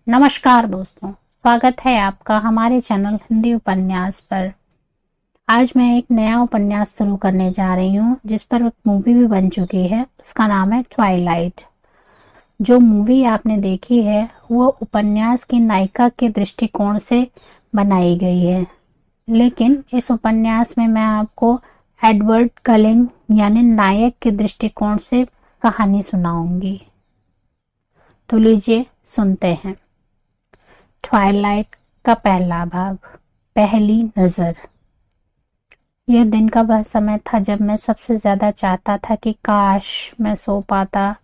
नमस्कार दोस्तों, स्वागत है आपका हमारे चैनल हिंदी उपन्यास पर। आज मैं एक नया उपन्यास शुरू करने जा रही हूँ जिस पर एक मूवी भी बन चुकी है। उसका नाम है ट्वाइलाइट। जो मूवी आपने देखी है वो उपन्यास की नायिका के दृष्टिकोण से बनाई गई है, लेकिन इस उपन्यास में मैं आपको एडवर्ड कलिन यानी नायक के दृष्टिकोण से कहानी सुनाऊंगी। तो लीजिए सुनते हैं। ट्वाइलाइट का पहला भाग, पहली नजर। यह दिन का वह समय था जब मैं सबसे ज्यादा चाहता था कि काश मैं सो पाता।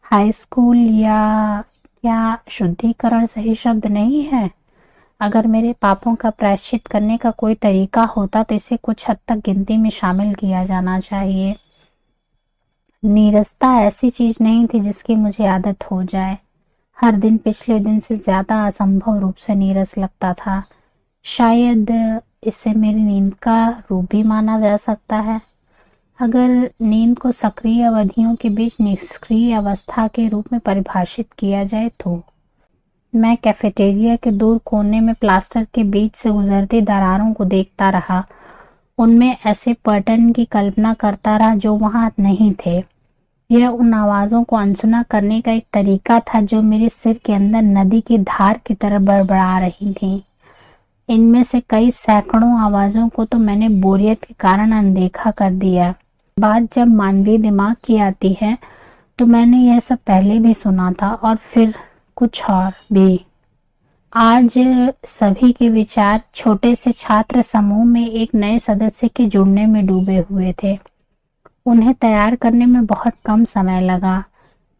हाई स्कूल या शुद्धिकरण सही शब्द नहीं है। अगर मेरे पापों का प्रायश्चित करने का कोई तरीका होता तो इसे कुछ हद तक गिनती में शामिल किया जाना चाहिए। नीरसता ऐसी चीज नहीं थी जिसकी मुझे आदत हो जाए। हर दिन पिछले दिन से ज्यादा असंभव रूप से नीरस लगता था। शायद इसे मेरी नींद का रूप भी माना जा सकता है, अगर नींद को सक्रिय अवधियों के बीच निष्क्रिय अवस्था के रूप में परिभाषित किया जाए तो। मैं कैफेटेरिया के दूर कोने में प्लास्टर के बीच से गुजरती दरारों को देखता रहा। उनमें ऐसे पैटर्न की कल्पना करता रहा जो वहां नहीं थे। यह उन आवाजों को अनसुना करने का एक तरीका था जो मेरे सिर के अंदर नदी की धार की तरह बड़बड़ा रही थी। इनमें से कई सैकड़ों आवाजों को तो मैंने बोरियत के कारण अनदेखा कर दिया। बात जब मानवीय दिमाग की आती है तो मैंने यह सब पहले भी सुना था और फिर कुछ और भी। आज सभी के विचार छोटे से छात्र समूह में एक नए सदस्य के जुड़ने में डूबे हुए थे। उन्हें तैयार करने में बहुत कम समय लगा।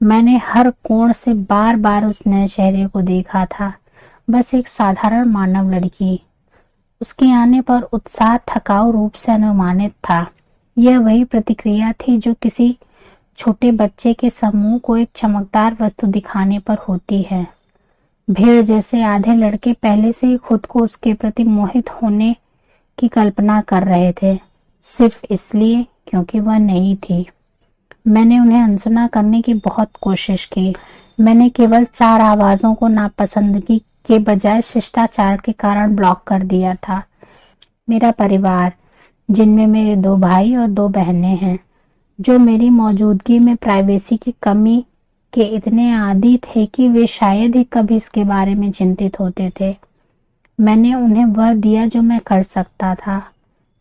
मैंने हर कोण से बार बार उस नए चेहरे को देखा था, बस एक साधारण मानव लड़की। उसके आने पर उत्साह थकाऊ रूप से अनुमानित था। यह वही प्रतिक्रिया थी जो किसी छोटे बच्चे के समूह को एक चमकदार वस्तु दिखाने पर होती है। भीड़ जैसे आधे लड़के पहले से ही खुद को उसके प्रति मोहित होने की कल्पना कर रहे थे, सिर्फ इसलिए क्योंकि वह नई थी। मैंने उन्हें अनसुना करने की बहुत कोशिश की। मैंने केवल 4 आवाजों को नापसंदगी के बजाय शिष्टाचार के कारण ब्लॉक कर दिया था। मेरा परिवार, जिनमें मेरे 2 भाई और 2 बहनें हैं, जो मेरी मौजूदगी में प्राइवेसी की कमी के इतने आदी थे कि वे शायद ही कभी इसके बारे में चिंतित होते थे। मैंने उन्हें वह दिया जो मैं कर सकता था।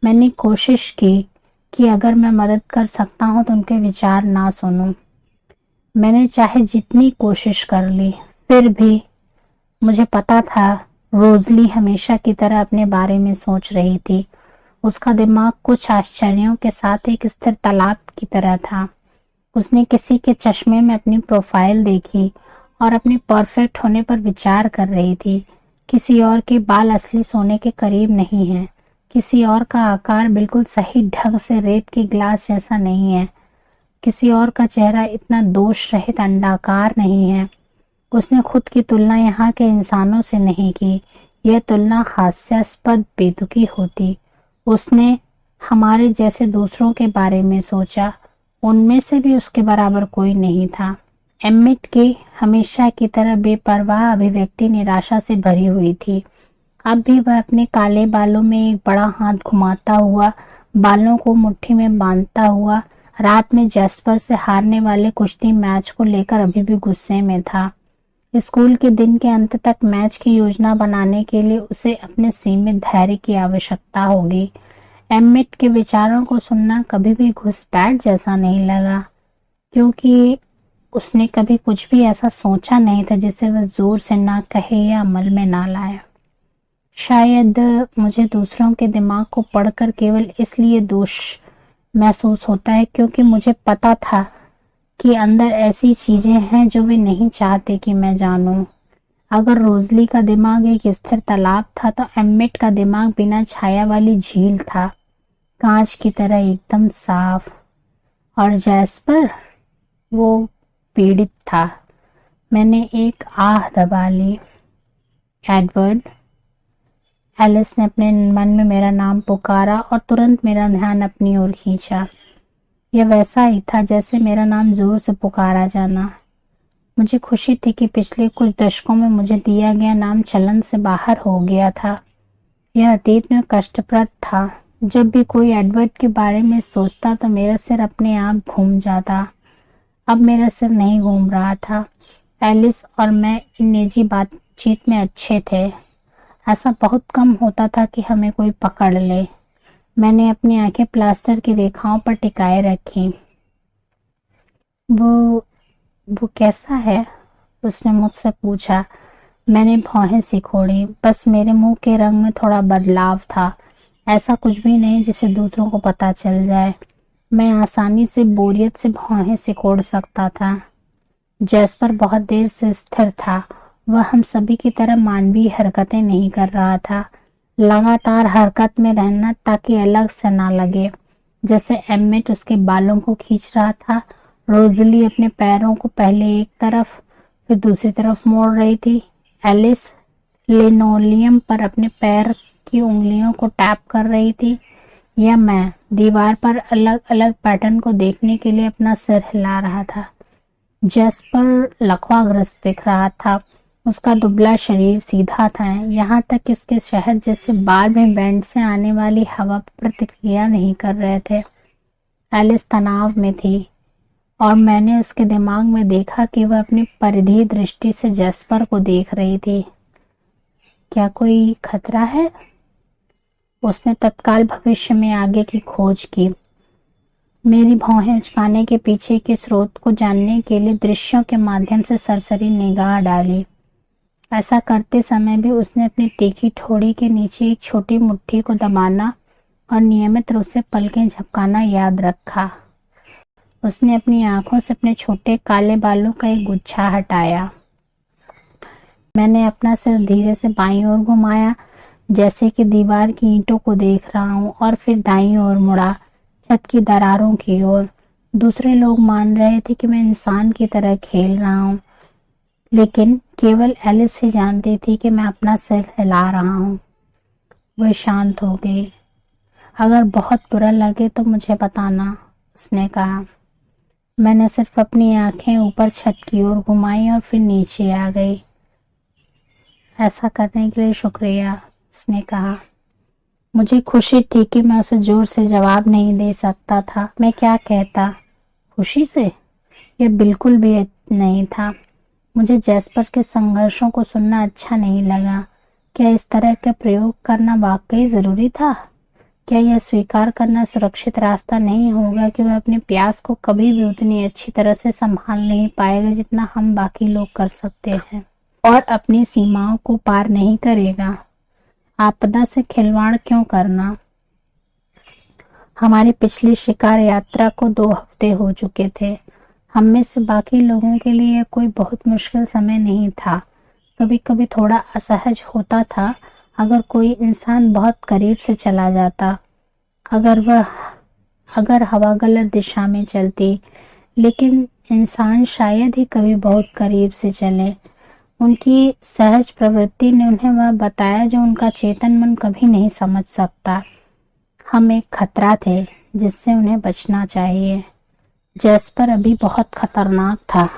मैंने कोशिश की कि अगर मैं मदद कर सकता हूं तो उनके विचार ना सुनूं। मैंने चाहे जितनी कोशिश कर ली, फिर भी मुझे पता था रोजली हमेशा की तरह अपने बारे में सोच रही थी। उसका दिमाग कुछ आश्चर्यों के साथ एक स्थिर तालाब की तरह था। उसने किसी के चश्मे में अपनी प्रोफाइल देखी और अपने परफेक्ट होने पर विचार कर रही थी। किसी और के बाल असली सोने के करीब नहीं हैं। किसी और का आकार बिल्कुल सही ढंग से रेत के ग्लास जैसा नहीं है। किसी और का चेहरा इतना दोष रहित अंडाकार नहीं है। उसने खुद की तुलना यहाँ के इंसानों से नहीं की। यह तुलना हास्यास्पद बेतुकी होती। उसने हमारे जैसे दूसरों के बारे में सोचा। उनमें से भी उसके बराबर कोई नहीं था। एमिट की हमेशा की तरह बेपरवाह अभिव्यक्ति निराशा से भरी हुई थी। अब भी वह अपने काले बालों में एक बड़ा हाथ घुमाता हुआ, बालों को मुट्ठी में बांधता हुआ, रात में जैस्पर से हारने वाले कुश्ती मैच को लेकर अभी भी गुस्से में था। स्कूल के दिन के अंत तक मैच की योजना बनाने के लिए उसे अपने सीमित धैर्य की आवश्यकता होगी। एमिट के विचारों को सुनना कभी भी घुसपैठ जैसा नहीं लगा, क्योंकि उसने कभी कुछ भी ऐसा सोचा नहीं था जिसे वह जोर से ना कहे या अमल में ना लाए। शायद मुझे दूसरों के दिमाग को पढ़कर केवल इसलिए दोष महसूस होता है क्योंकि मुझे पता था कि अंदर ऐसी चीजें हैं जो वे नहीं चाहते कि मैं जानूं। अगर रोजली का दिमाग एक स्थिर तालाब था तो एमिट का दिमाग बिना छाया वाली झील था, कांच की तरह एकदम साफ। और जैस्पर, वो पीड़ित था। मैंने एक आह दबा ली। एडवर्ड। एलिस ने अपने मन में मेरा नाम पुकारा और तुरंत मेरा ध्यान अपनी ओर खींचा। यह वैसा ही था जैसे मेरा नाम जोर से पुकारा जाना। मुझे खुशी थी कि पिछले कुछ दशकों में मुझे दिया गया नाम चलन से बाहर हो गया था। यह अतीत में कष्टप्रद था। जब भी कोई एडवर्ड के बारे में सोचता तो मेरा सिर अपने आप घूम जाता। अब मेरा सिर नहीं घूम रहा था। एलिस और मैं इन निजी बातचीत में अच्छे थे। ऐसा बहुत कम होता था कि हमें कोई पकड़ ले। मैंने अपनी आंखें प्लास्टर की रेखाओं पर टिकाए रखी। वो कैसा है? उसने मुझसे पूछा। मैंने भौहें सिकोड़ी। बस मेरे मुंह के रंग में थोड़ा बदलाव था। ऐसा कुछ भी नहीं जिसे दूसरों को पता चल जाए। मैं आसानी से बोरियत से भौहें सिकोड़ सकता था। जैस्पर बहुत देर से स्थिर था। वह हम सभी की तरह मानवीय हरकतें नहीं कर रहा था। लगातार हरकत में रहना ताकि अलग से ना लगे। जैसे एम्मेट उसके बालों को खींच रहा था, रोजली अपने पैरों को पहले एक तरफ फिर दूसरी तरफ मोड़ रही थी। एलिस लिनोलियम पर अपने पैर की उंगलियों को टैप कर रही थी, या मैं दीवार पर अलग अलग पैटर्न को देखने के लिए अपना सिर हिला रहा था। जैस्पर लकवाग्रस्त दिख रहा था। उसका दुबला शरीर सीधा था, यहाँ तक कि उसके शहद जैसे बाल भी बैंड से आने वाली हवा पर प्रतिक्रिया नहीं कर रहे थे। एलिस तनाव में थी और मैंने उसके दिमाग में देखा कि वह अपनी परिधीय दृष्टि से जैस्पर को देख रही थी। क्या कोई खतरा है? उसने तत्काल भविष्य में आगे की खोज की। मेरी भौहें उचकाने के पीछे के स्रोत को जानने के लिए दृश्यों के माध्यम से सरसरी निगाह डाली। ऐसा करते समय भी उसने अपनी तीखी ठोड़ी के नीचे एक छोटी मुट्ठी को दबाना और नियमित रूप से पलकें झपकाना याद रखा। उसने अपनी आंखों से अपने छोटे काले बालों का एक गुच्छा हटाया। मैंने अपना सिर धीरे से बाईं ओर घुमाया, जैसे कि दीवार की ईंटों को देख रहा हूं, और फिर दाईं ओर मुड़ा, छत की दरारों की ओर। दूसरे लोग मान रहे थे कि मैं इंसान की तरह खेल रहा हूं, लेकिन केवल एलिस ही जानती थी कि मैं अपना सिर हिला रहा हूं। वह शांत हो गई। अगर बहुत बुरा लगे तो मुझे बताना, उसने कहा। मैंने सिर्फ अपनी आंखें ऊपर छत की ओर घुमाई और फिर नीचे आ गई। ऐसा करने के लिए शुक्रिया, उसने कहा। मुझे खुशी थी कि मैं उसे जोर से जवाब नहीं दे सकता था। मैं क्या कहता? खुशी से? यह बिल्कुल भी नहीं था। मुझे जैस्पर के संघर्षों को सुनना अच्छा नहीं लगा। क्या इस तरह का प्रयोग करना वाकई जरूरी था? क्या यह स्वीकार करना सुरक्षित रास्ता नहीं होगा कि वह अपने प्यास को कभी भी उतनी अच्छी तरह से संभाल नहीं पाएगा जितना हम बाकी लोग कर सकते हैं, और अपनी सीमाओं को पार नहीं करेगा? आपदा से खिलवाड़ क्यों करना? हमारी पिछली शिकार यात्रा को 2 हफ्ते हो चुके थे। हम में से बाकी लोगों के लिए कोई बहुत मुश्किल समय नहीं था। कभी कभी थोड़ा असहज होता था अगर कोई इंसान बहुत करीब से चला जाता, अगर हवा गलत दिशा में चलती, लेकिन इंसान शायद ही कभी बहुत करीब से चले। उनकी सहज प्रवृत्ति ने उन्हें वह बताया जो उनका चेतन मन कभी नहीं समझ सकता। हम एक खतरा थे जिससे उन्हें बचना चाहिए। जैस्पर अभी बहुत खतरनाक था।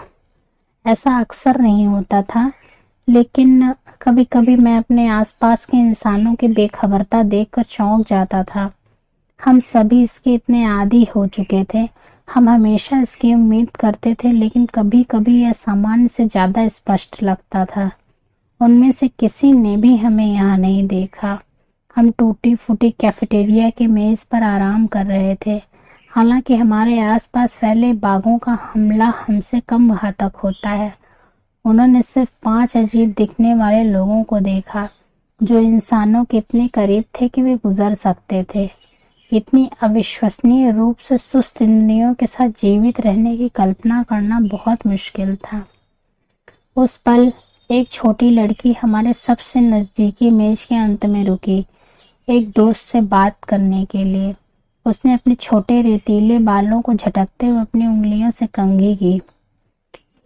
ऐसा अक्सर नहीं होता था, लेकिन कभी कभी मैं अपने आसपास के इंसानों की बेखबरता देखकर चौंक जाता था। हम सभी इसके इतने आदी हो चुके थे। हम हमेशा इसकी उम्मीद करते थे, लेकिन कभी कभी यह सामान्य से ज्यादा स्पष्ट लगता था। उनमें से किसी ने भी हमें यहाँ नहीं देखा। हम टूटी फूटी कैफेटेरिया की मेज पर आराम कर रहे थे, हालांकि हमारे आसपास फैले बाघों का हमला हमसे कम घातक होता है। उन्होंने सिर्फ 5 अजीब दिखने वाले लोगों को देखा, जो इंसानों के इतने करीब थे कि वे गुजर सकते थे। इतनी अविश्वसनीय रूप से सुस्त इंद्रियों के साथ जीवित रहने की कल्पना करना बहुत मुश्किल था। उस पल एक छोटी लड़की हमारे सबसे नजदीकी मेज के अंत में रुकी, एक दोस्त से बात करने के लिए। उसने अपने छोटे रेतीले बालों को झटकते हुए अपनी उंगलियों से कंघी की।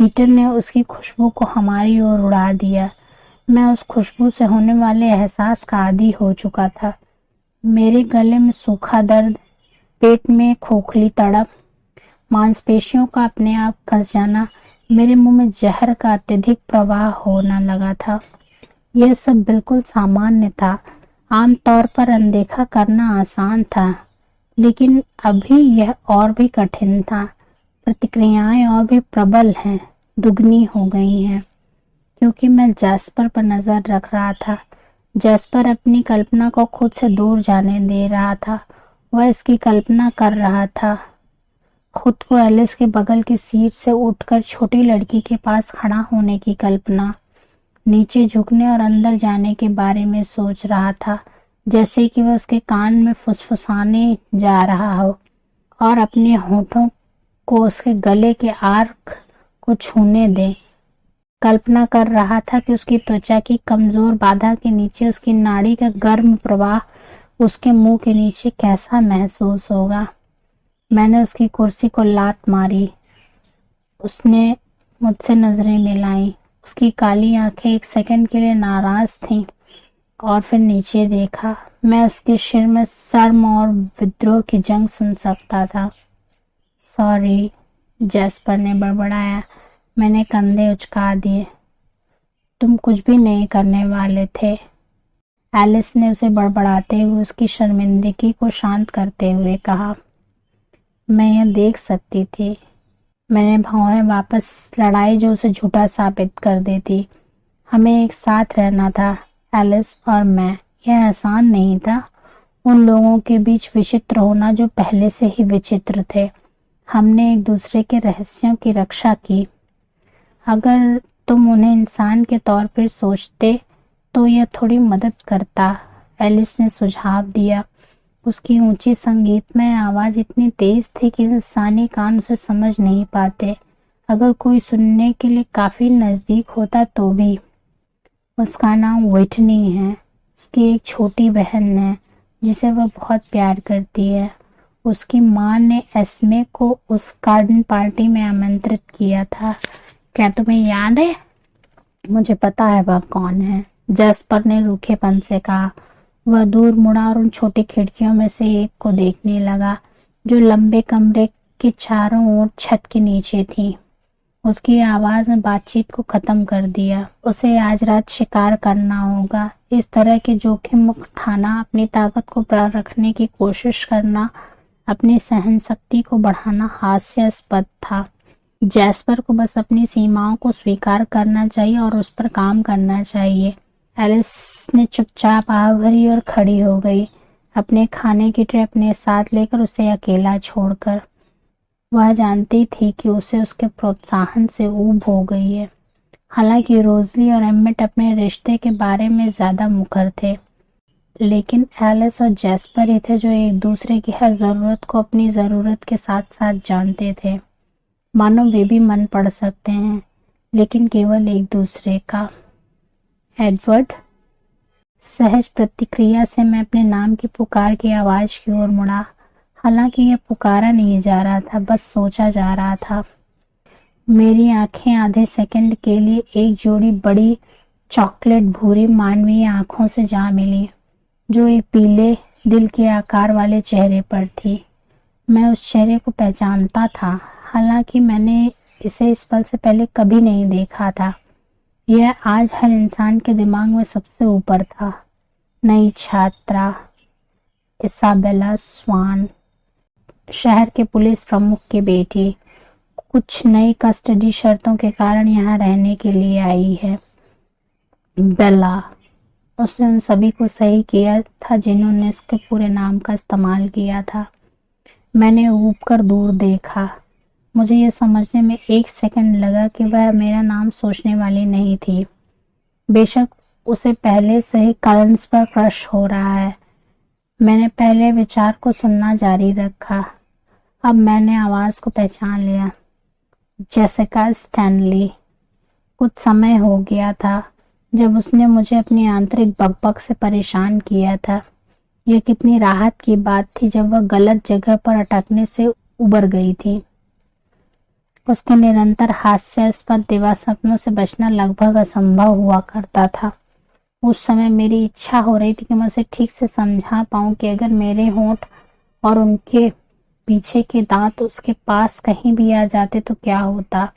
हीटर ने उसकी खुशबू को हमारी ओर उड़ा दिया। मैं उस खुशबू से होने वाले एहसास का आदी हो चुका था। मेरे गले में सूखा दर्द, पेट में खोखली तड़प, मांसपेशियों का अपने आप कस जाना, मेरे मुंह में जहर का अत्यधिक प्रवाह होने लगा था। यह सब बिल्कुल सामान्य था। आमतौर पर अनदेखा करना आसान था, लेकिन अभी यह और भी कठिन था। प्रतिक्रियाएं और भी प्रबल हैं, दुगनी हो गई हैं, क्योंकि मैं जैस्पर पर नजर रख रहा था। जैस्पर अपनी कल्पना को खुद से दूर जाने दे रहा था। वह इसकी कल्पना कर रहा था, खुद को एलिस के बगल की सीट से उठकर छोटी लड़की के पास खड़ा होने की कल्पना, नीचे झुकने और अंदर जाने के बारे में सोच रहा था, जैसे कि वह उसके कान में फुसफुसाने जा रहा हो और अपने होठों को उसके गले के आर्क को छूने दे। कल्पना कर रहा था कि उसकी त्वचा की कमजोर बाधा के नीचे उसकी नाड़ी का गर्म प्रवाह उसके मुंह के नीचे कैसा महसूस होगा। मैंने उसकी कुर्सी को लात मारी। उसने मुझसे नजरें मिलाई। उसकी काली आंखें एक सेकंड के लिए नाराज थीं और फिर नीचे देखा। मैं उसके सिर में शर्म और विद्रोह की जंग सुन सकता था। सॉरी, जैस्पर ने बड़बड़ाया। मैंने कंधे उचका दिए। तुम कुछ भी नहीं करने वाले थे। एलिस ने उसे बड़बड़ाते हुए उसकी शर्मिंदगी को शांत करते हुए कहा। मैं यह देख सकती थी। मैंने भौहें वापस लड़ाई जो उसे झूठा साबित कर देती। हमें एक साथ रहना था, एलिस और मैं। यह आसान नहीं था। उन लोगों के बीच विचित्र होना जो पहले से ही विचित्र थे। हमने एक दूसरे के रहस्यों की रक्षा की। अगर तुम उन्हें इंसान के तौर पर सोचते तो यह थोड़ी मदद करता, एलिस ने सुझाव दिया। उसकी ऊंची संगीतमय आवाज इतनी तेज थी कि इंसानी कान उसे समझ नहीं पाते, अगर कोई सुनने के लिए काफी नजदीक होता तो भी। उसका नाम विटनी है। उसकी एक छोटी बहन है जिसे वह बहुत प्यार करती है। उसकी माँ ने एस्मे को उस गार्डन पार्टी में आमंत्रित किया था। क्या तुम्हें याद है? मुझे पता है वह कौन है, जैस्पर ने रूखेपन से कहा। वह दूर मुड़ा और उन छोटी खिड़कियों में से एक को देखने लगा जो लंबे कमरे के चारों ओर छत के नीचे थी। उसकी आवाज ने बातचीत को खत्म कर दिया। उसे आज रात शिकार करना होगा। इस तरह के जोखिम उठाना, अपनी ताकत को रखने की कोशिश करना, अपनी सहन शक्ति को बढ़ाना हास्यास्पद था। जैस्पर को बस अपनी सीमाओं को स्वीकार करना चाहिए और उस पर काम करना चाहिए। एलिस ने चुपचाप आह भरी और खड़ी हो गई, अपने खाने की ट्रे अपने साथ लेकर उसे अकेला छोड़कर। वह जानती थी कि उसे उसके प्रोत्साहन से ऊब हो गई है। हालांकि रोजली और एमिट अपने रिश्ते के बारे में ज्यादा मुखर थे, लेकिन एलिस और जैस्पर ही थे जो एक दूसरे की हर जरूरत को अपनी जरूरत के साथ साथ जानते थे। मानो वे भी मन पढ़ सकते हैं, लेकिन केवल एक दूसरे का। एडवर्ड, सहज प्रतिक्रिया से मैं अपने नाम की पुकार की आवाज की ओर मुड़ा। हालांकि यह पुकारा नहीं जा रहा था, बस सोचा जा रहा था। मेरी आंखें आधे सेकंड के लिए एक जोड़ी बड़ी चॉकलेट भूरी मानवीय आंखों से जा मिली, जो एक पीले दिल के आकार वाले चेहरे पर थी। मैं उस चेहरे को पहचानता था, हालांकि मैंने इसे इस पल से पहले कभी नहीं देखा था। यह आज हर इंसान के दिमाग में सबसे ऊपर था। नई छात्रा इसाबेला स्वान, शहर के पुलिस प्रमुख की बेटी, कुछ नई कस्टडी शर्तों के कारण यहाँ रहने के लिए आई है। बेला, उसने उन सभी को सही किया था जिन्होंने इसके पूरे नाम का इस्तेमाल किया था। मैंने ऊब कर दूर देखा। मुझे यह समझने में एक सेकंड लगा कि वह मेरा नाम सोचने वाली नहीं थी। बेशक उसे पहले से ही कलंस पर क्रश हो रहा है। मैंने पहले विचार को सुनना जारी रखा। अब मैंने आवाज को पहचान लिया। Jessica Stanley. कुछ समय हो गया था जब उसने मुझे अपनी आंतरिक बकबक से परेशान किया था। यह कितनी राहत की बात थी जब वह गलत जगह पर अटकने से उबर गई थी। उसके निरंतर हास्यास्पद दिवा सपनों से बचना लगभग असंभव हुआ करता था। उस समय मेरी इच्छा हो रही थी कि मैं उसे ठीक से समझा पाऊं कि अगर मेरे होंठ और उनके पीछे के दांत उसके पास कहीं भी आ जाते तो क्या होता।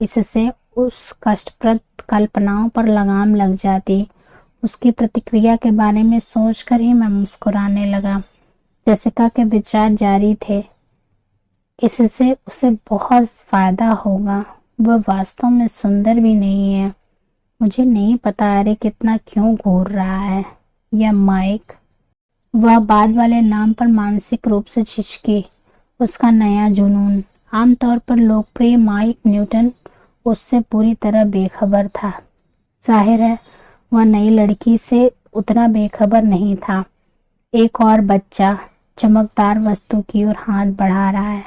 इससे उस कष्टप्रद कल्पनाओं पर लगाम लग जाती। उसकी प्रतिक्रिया के बारे में सोचकर ही मैं मुस्कुराने लगा। जेसिका के विचार जारी थे, इससे उसे बहुत फायदा होगा। वह वास्तव में सुंदर भी नहीं है। मुझे नहीं पता अरे कितना क्यों घूर रहा है यह माइक। वह बाद वाले नाम पर मानसिक रूप से झिझकी। उसका नया जुनून। आमतौर पर लोकप्रिय माइक न्यूटन उससे पूरी तरह बेखबर था। जाहिर है वह नई लड़की से उतना बेखबर नहीं था। एक और बच्चा चमकदार वस्तु की ओर हाथ बढ़ा रहा है।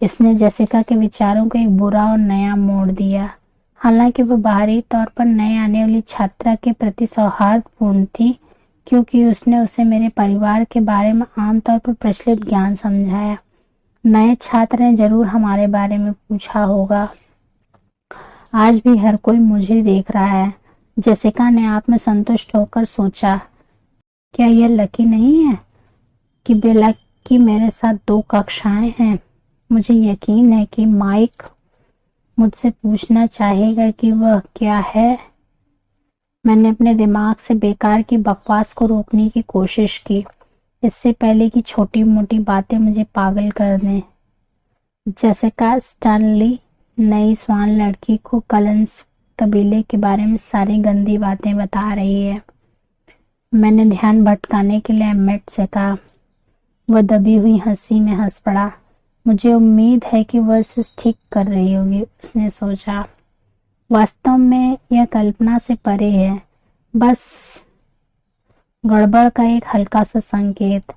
इसने जेसिका के विचारों को एक बुरा और नया मोड़ दिया। हालांकि वह बाहरी तौर पर नए आने वाली छात्रा के प्रति सौहार्दपूर्ण थी, क्योंकि उसने उसे मेरे परिवार के बारे में आमतौर पर प्रचलित ज्ञान समझाया। नए छात्र ने जरूर हमारे बारे में पूछा होगा। आज भी हर कोई मुझे देख रहा है। जेसिका ने आत्मसंतुष्ट होकर सोचा, क्या यह लकी नहीं है कि बेला की मेरे साथ 2 कक्षाएं हैं। मुझे यकीन है कि माइक मुझसे पूछना चाहेगा कि वह क्या है। मैंने अपने दिमाग से बेकार की बकवास को रोकने की कोशिश की, इससे पहले कि छोटी मोटी बातें मुझे पागल कर दें। जेसिका स्टैनली नई स्वान लड़की को कलंस कबीले के बारे में सारी गंदी बातें बता रही है। मैंने ध्यान भटकाने के लिए एम्मेट से कहा। वह दबी हुई हंसी में हंस पड़ा। मुझे उम्मीद है कि वह इसे ठीक कर रही होगी, उसने सोचा। वास्तव में यह कल्पना से परे है, बस गड़बड़ का एक हल्का सा संकेत।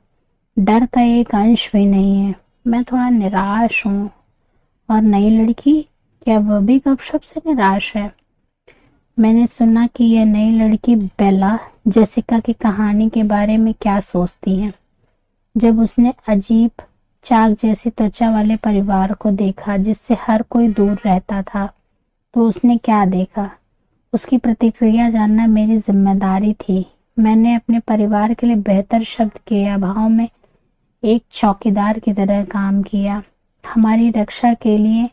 डर का एक अंश भी नहीं है। मैं थोड़ा निराश हूँ। और नई लड़की, क्या वह भी गपशप से निराश है? मैंने सुना कि यह नई लड़की बेला जेसिका की कहानी के बारे में क्या सोचती है। जब उसने अजीब चाक जैसी त्वचा वाले परिवार को देखा जिससे हर कोई दूर रहता था, तो उसने क्या देखा? उसकी प्रतिक्रिया जानना मेरी जिम्मेदारी थी। मैंने अपने परिवार के लिए बेहतर शब्द के अभाव में एक चौकीदार की तरह काम किया। हमारी रक्षा के लिए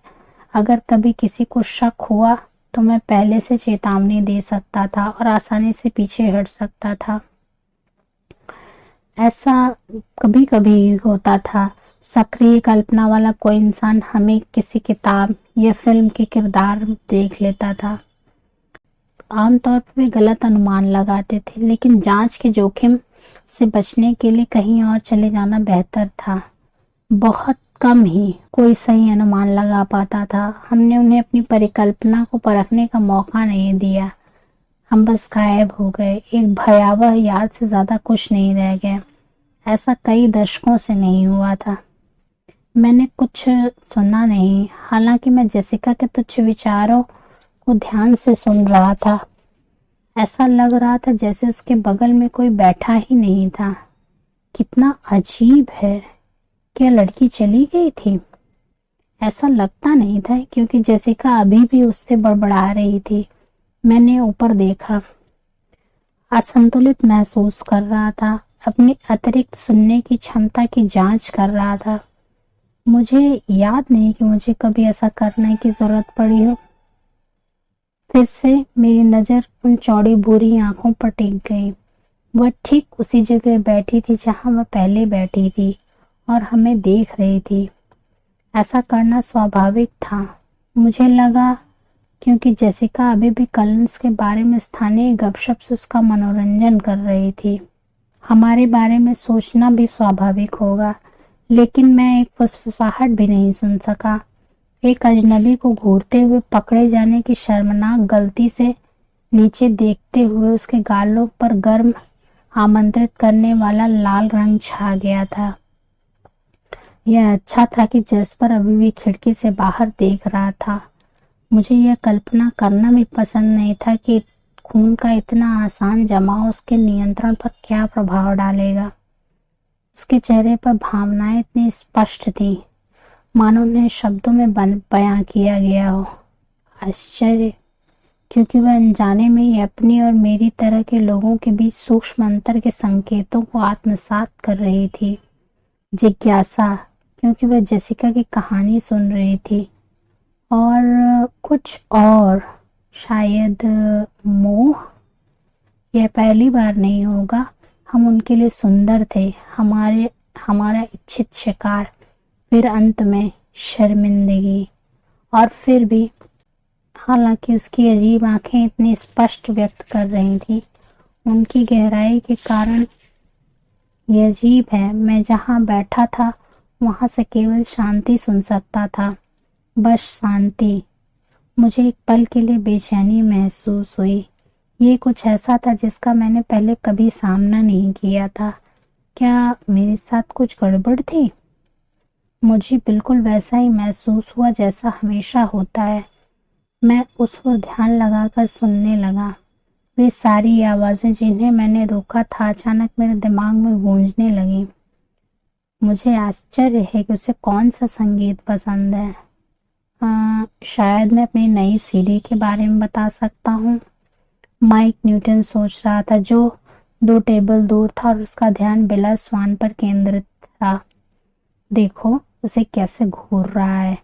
अगर कभी किसी को शक हुआ तो मैं पहले से चेतावनी दे सकता था और आसानी से पीछे हट सकता था। ऐसा कभी कभी होता था। सक्रिय कल्पना वाला कोई इंसान हमें किसी किताब या फिल्म के किरदार देख लेता था। आमतौर पर वे गलत अनुमान लगाते थे, लेकिन जांच के जोखिम से बचने के लिए कहीं और चले जाना बेहतर था। बहुत कम ही कोई सही अनुमान लगा पाता था। हमने उन्हें अपनी परिकल्पना को परखने का मौका नहीं दिया। हम बस गायब हो गए। एक भयावह याद से ज्यादा कुछ नहीं रह गया। ऐसा कई दशकों से नहीं हुआ था। मैंने कुछ सुना नहीं, हालांकि मैं जेसिका के तुच्छ विचारों को ध्यान से सुन रहा था। ऐसा लग रहा था जैसे उसके बगल में कोई बैठा ही नहीं था। कितना अजीब है। क्या लड़की चली गई थी? ऐसा लगता नहीं था, क्योंकि जेसिका अभी भी उससे बड़बड़ा रही थी। मैंने ऊपर देखा। असंतुलित महसूस कर रहा था। अपनी अतिरिक्त सुनने की क्षमता की जांच कर रहा था। मुझे याद नहीं कि मुझे कभी ऐसा करने की जरूरत पड़ी हो। फिर से मेरी नजर उन चौड़ी भूरी आंखों पर टिक गई। वह ठीक उसी जगह बैठी थी जहां वह पहले बैठी थी और हमें देख रही थी। ऐसा करना स्वाभाविक था, मुझे लगा, क्योंकि जेसिका अभी भी कलंस के बारे में स्थानीय गपशप से उसका मनोरंजन कर रही थी। हमारे बारे में सोचना भी स्वाभाविक होगा, लेकिन मैं एक फुसफुसाहट भी नहीं सुन सका। एक अजनबी को घूरते हुए पकड़े जाने की शर्मनाक गलती से नीचे देखते हुए उसके गालों पर गर्म आमंत्रित करने वाला लाल रंग छा गया था। यह अच्छा था कि जेस्पर अभी भी खिड़की से बाहर देख रहा था। मुझे यह कल्पना करना भी पसंद नहीं था कि खून का इतना आसान जमाव उसके नियंत्रण पर क्या प्रभाव डालेगा। उसके चेहरे पर भावनाएं इतनी स्पष्ट थी, मानो उन्हें शब्दों में बयां किया गया हो। आश्चर्य, क्योंकि वह अनजाने में ही अपनी और मेरी तरह के लोगों के बीच सूक्ष्म अंतर के संकेतों को आत्मसात कर रही थी। जिज्ञासा, क्योंकि वह जेसिका की कहानी सुन रही थी। और कुछ और, शायद मोह। यह पहली बार नहीं होगा। हम उनके लिए सुंदर थे, हमारा इच्छित शिकार। फिर अंत में शर्मिंदगी। और फिर भी, हालांकि उसकी अजीब आंखें इतनी स्पष्ट व्यक्त कर रही थी, उनकी गहराई के कारण ये अजीब है। मैं जहां बैठा था वहां से केवल शांति सुन सकता था, बस शांति। मुझे एक पल के लिए बेचैनी महसूस हुई। ये कुछ ऐसा था जिसका मैंने पहले कभी सामना नहीं किया था। क्या मेरे साथ कुछ गड़बड़ थी? मुझे बिल्कुल वैसा ही महसूस हुआ जैसा हमेशा होता है। मैं उस पर ध्यान लगाकर सुनने लगा। वे सारी आवाजें जिन्हें मैंने रोका था अचानक मेरे दिमाग में गूंजने लगी। मुझे आश्चर्य है कि उसे कौन सा संगीत पसंद है। शायद मैं अपनी नई सीडी के बारे में बता सकता हूँ, माइक न्यूटन सोच रहा था, जो 2 टेबल दूर था और उसका ध्यान बिला स्वान पर केंद्रित था। देखो उसे कैसे घूर रहा है।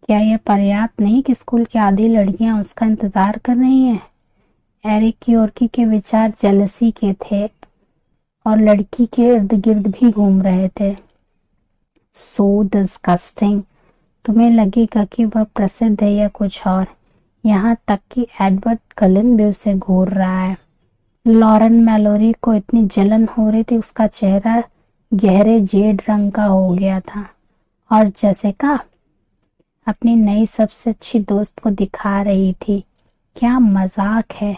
क्या यह पर्याप्त नहीं कि स्कूल की आधी लड़कियां उसका इंतजार कर रही हैं? एरिक की ओरकी के विचार जेलसी के थे और लड़की के इर्द गिर्द भी घूम रहे थे। So disgusting. तुम्हें लगेगा कि वह प्रसिद्ध है या कुछ और। यहाँ तक कि एडवर्ड कलिन भी उसे घूर रहा है। लॉरेन मैलोरी को इतनी जलन हो रही थी, उसका चेहरा गहरे जेड रंग का हो गया था। और जेसिका अपनी नई सबसे अच्छी दोस्त को दिखा रही थी। क्या मजाक है।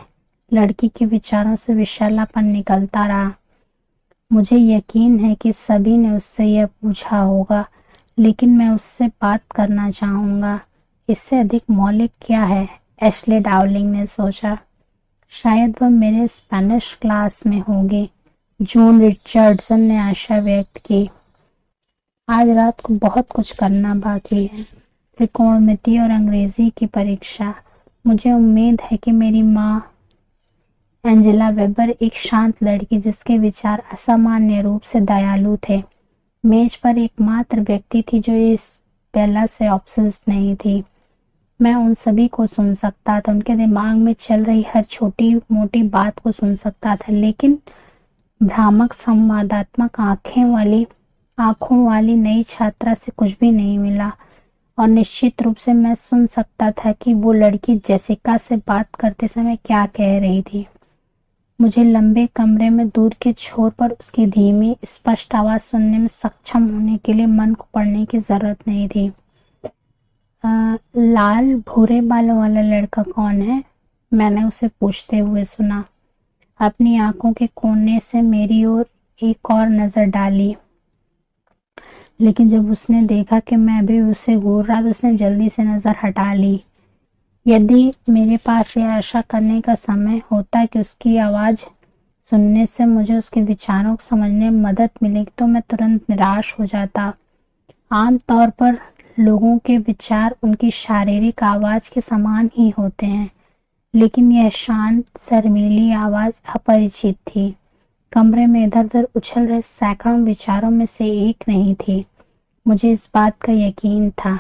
लड़की के विचारों से विशालापन निकलता रहा। मुझे यकीन है कि सभी ने उससे यह पूछा होगा, लेकिन मैं उससे बात करना चाहूंगा। इससे अधिक मौलिक क्या है? एशले डाउलिंग ने सोचा। शायद वह मेरे स्पेनिश क्लास में होगी। जून रिचर्डसन ने आशा व्यक्त की। आज रात को बहुत कुछ करना बाकी है, त्रिकोणमिति और अंग्रेजी की परीक्षा। मुझे उम्मीद है कि मेरी माँ एंजेला वेबर एक शांत लड़की जिसके विचार असामान्य रूप से दयालु थे, मेज पर एकमात्र व्यक्ति थी जो इस बेला से ऑब्सेस्ड नहीं थी। मैं उन सभी को सुन सकता था, उनके दिमाग में चल रही हर छोटी मोटी बात को सुन सकता था, लेकिन भ्रामक संवादात्मक आंखों वाली नई छात्रा से कुछ भी नहीं मिला। और निश्चित रूप से मैं सुन सकता था कि वो लड़की जेसिका से बात करते समय क्या कह रही थी। मुझे लंबे कमरे में दूर के छोर पर उसकी धीमी स्पष्ट आवाज सुनने में सक्षम होने के लिए मन को पढ़ने की जरूरत नहीं थी। लाल भूरे बालों वाला लड़का कौन है? मैंने उसे पूछते हुए सुना। अपनी आंखों के कोने से मेरी ओर एक और नजर डाली, लेकिन जब उसने देखा कि मैं भी उसे घूर रहा तो उसने जल्दी से नजर हटा ली। यदि मेरे पास यह आशा करने का समय होता कि उसकी आवाज सुनने से मुझे उसके विचारों को समझने में मदद मिलेगी तो मैं तुरंत निराश हो जाता। आमतौर पर लोगों के विचार उनकी शारीरिक आवाज के समान ही होते हैं, लेकिन यह शांत शर्मीली आवाज अपरिचित थी। कमरे में इधर उधर उछल रहे सैकड़ों विचारों में से एक नहीं थी। मुझे इस बात का यकीन था,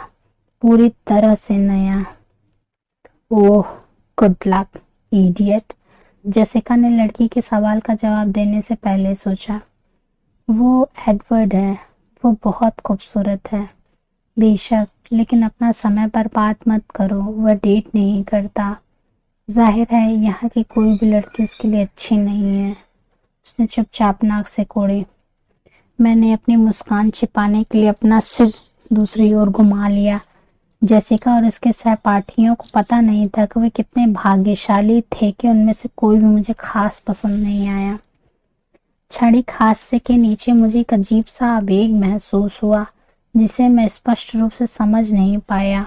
पूरी तरह से नया। Oh good luck idiot, Jessica ने लड़की के सवाल का जवाब देने से पहले सोचा। वो एडवर्ड है, वो बहुत खूबसूरत है। बेशक, लेकिन अपना समय बर्बाद मत करो, वह डेट नहीं करता। जाहिर है यहाँ की कोई भी लड़की उसके लिए अच्छी नहीं है। उसने चुपचाप नाक से कोड़ी। मैंने अपनी मुस्कान छिपाने के लिए अपना सिर दूसरी ओर घुमा लिया। जेसिका और उसके सहपाठियों को पता नहीं था कि वे कितने भाग्यशाली थे कि उनमें से कोई भी मुझे खास पसंद नहीं आया। क्षणिक हास्य के नीचे मुझे एक अजीब सा आवेग महसूस हुआ जिसे मैं स्पष्ट रूप से समझ नहीं पाया।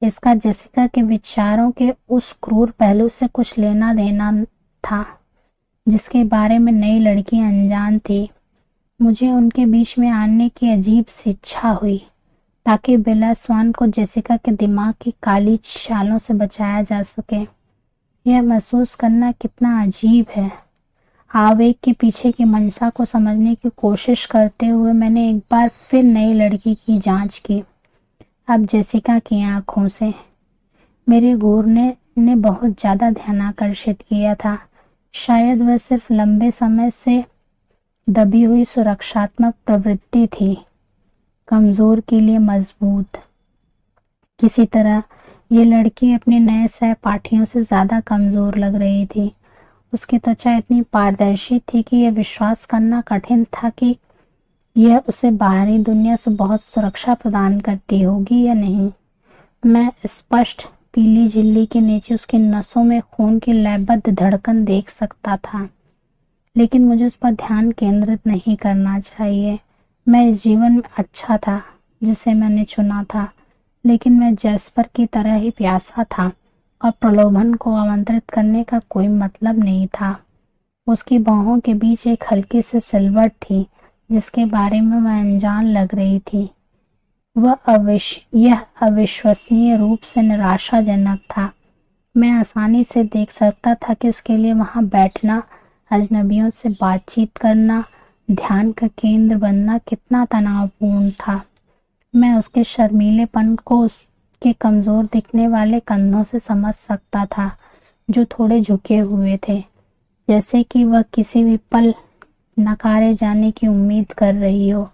इसका जेसिका के विचारों के उस क्रूर पहलू से कुछ लेना देना था जिसके बारे में नई लड़की अनजान थी। मुझे उनके बीच में आने की अजीब सी इच्छा हुई ताकि बेला स्वान को जेसिका के दिमाग की काली चालों से बचाया जा सके। यह महसूस करना कितना अजीब है। आवेग के पीछे की मंशा को समझने की कोशिश करते हुए मैंने एक बार फिर नई लड़की की जांच की। अब जेसिका की आंखों से मेरे घूरने ने बहुत ज्यादा ध्यान आकर्षित किया था। शायद वह सिर्फ लंबे समय से दबी हुई सुरक्षात्मक प्रवृत्ति थी, कमजोर के लिए मजबूत। किसी तरह ये लड़की अपने नए सहपाठियों से ज्यादा कमजोर लग रही थी। उसकी त्वचा इतनी पारदर्शी थी कि यह विश्वास करना कठिन था कि यह उसे बाहरी दुनिया से बहुत सुरक्षा प्रदान करती होगी या नहीं। मैं स्पष्ट पीली झिल्ली के नीचे उसकी नसों में खून की लयबद्ध धड़कन देख सकता था, लेकिन मुझे उस पर ध्यान केंद्रित नहीं करना चाहिए। मैं इस जीवन में अच्छा था जिसे मैंने चुना था, लेकिन मैं जैस्पर की तरह ही प्यासा था और प्रलोभन को आमंत्रित करने का कोई मतलब नहीं था। उसकी बाहों के बीच एक हल्की सी सिलवट थी जिसके बारे में मैं अनजान लग रही थी। यह अविश्वसनीय रूप से निराशाजनक था। मैं आसानी से देख सकता था कि उसके लिए वहां बैठना, अजनबियों से बातचीत करना, ध्यान का केंद्र बनना कितना तनावपूर्ण था। मैं उसके शर्मीलेपन को उसके कमजोर दिखने वाले कंधों से समझ सकता था जो थोड़े झुके हुए थे, जैसे कि वह किसी भी पल नकारे जाने की उम्मीद कर रही हो।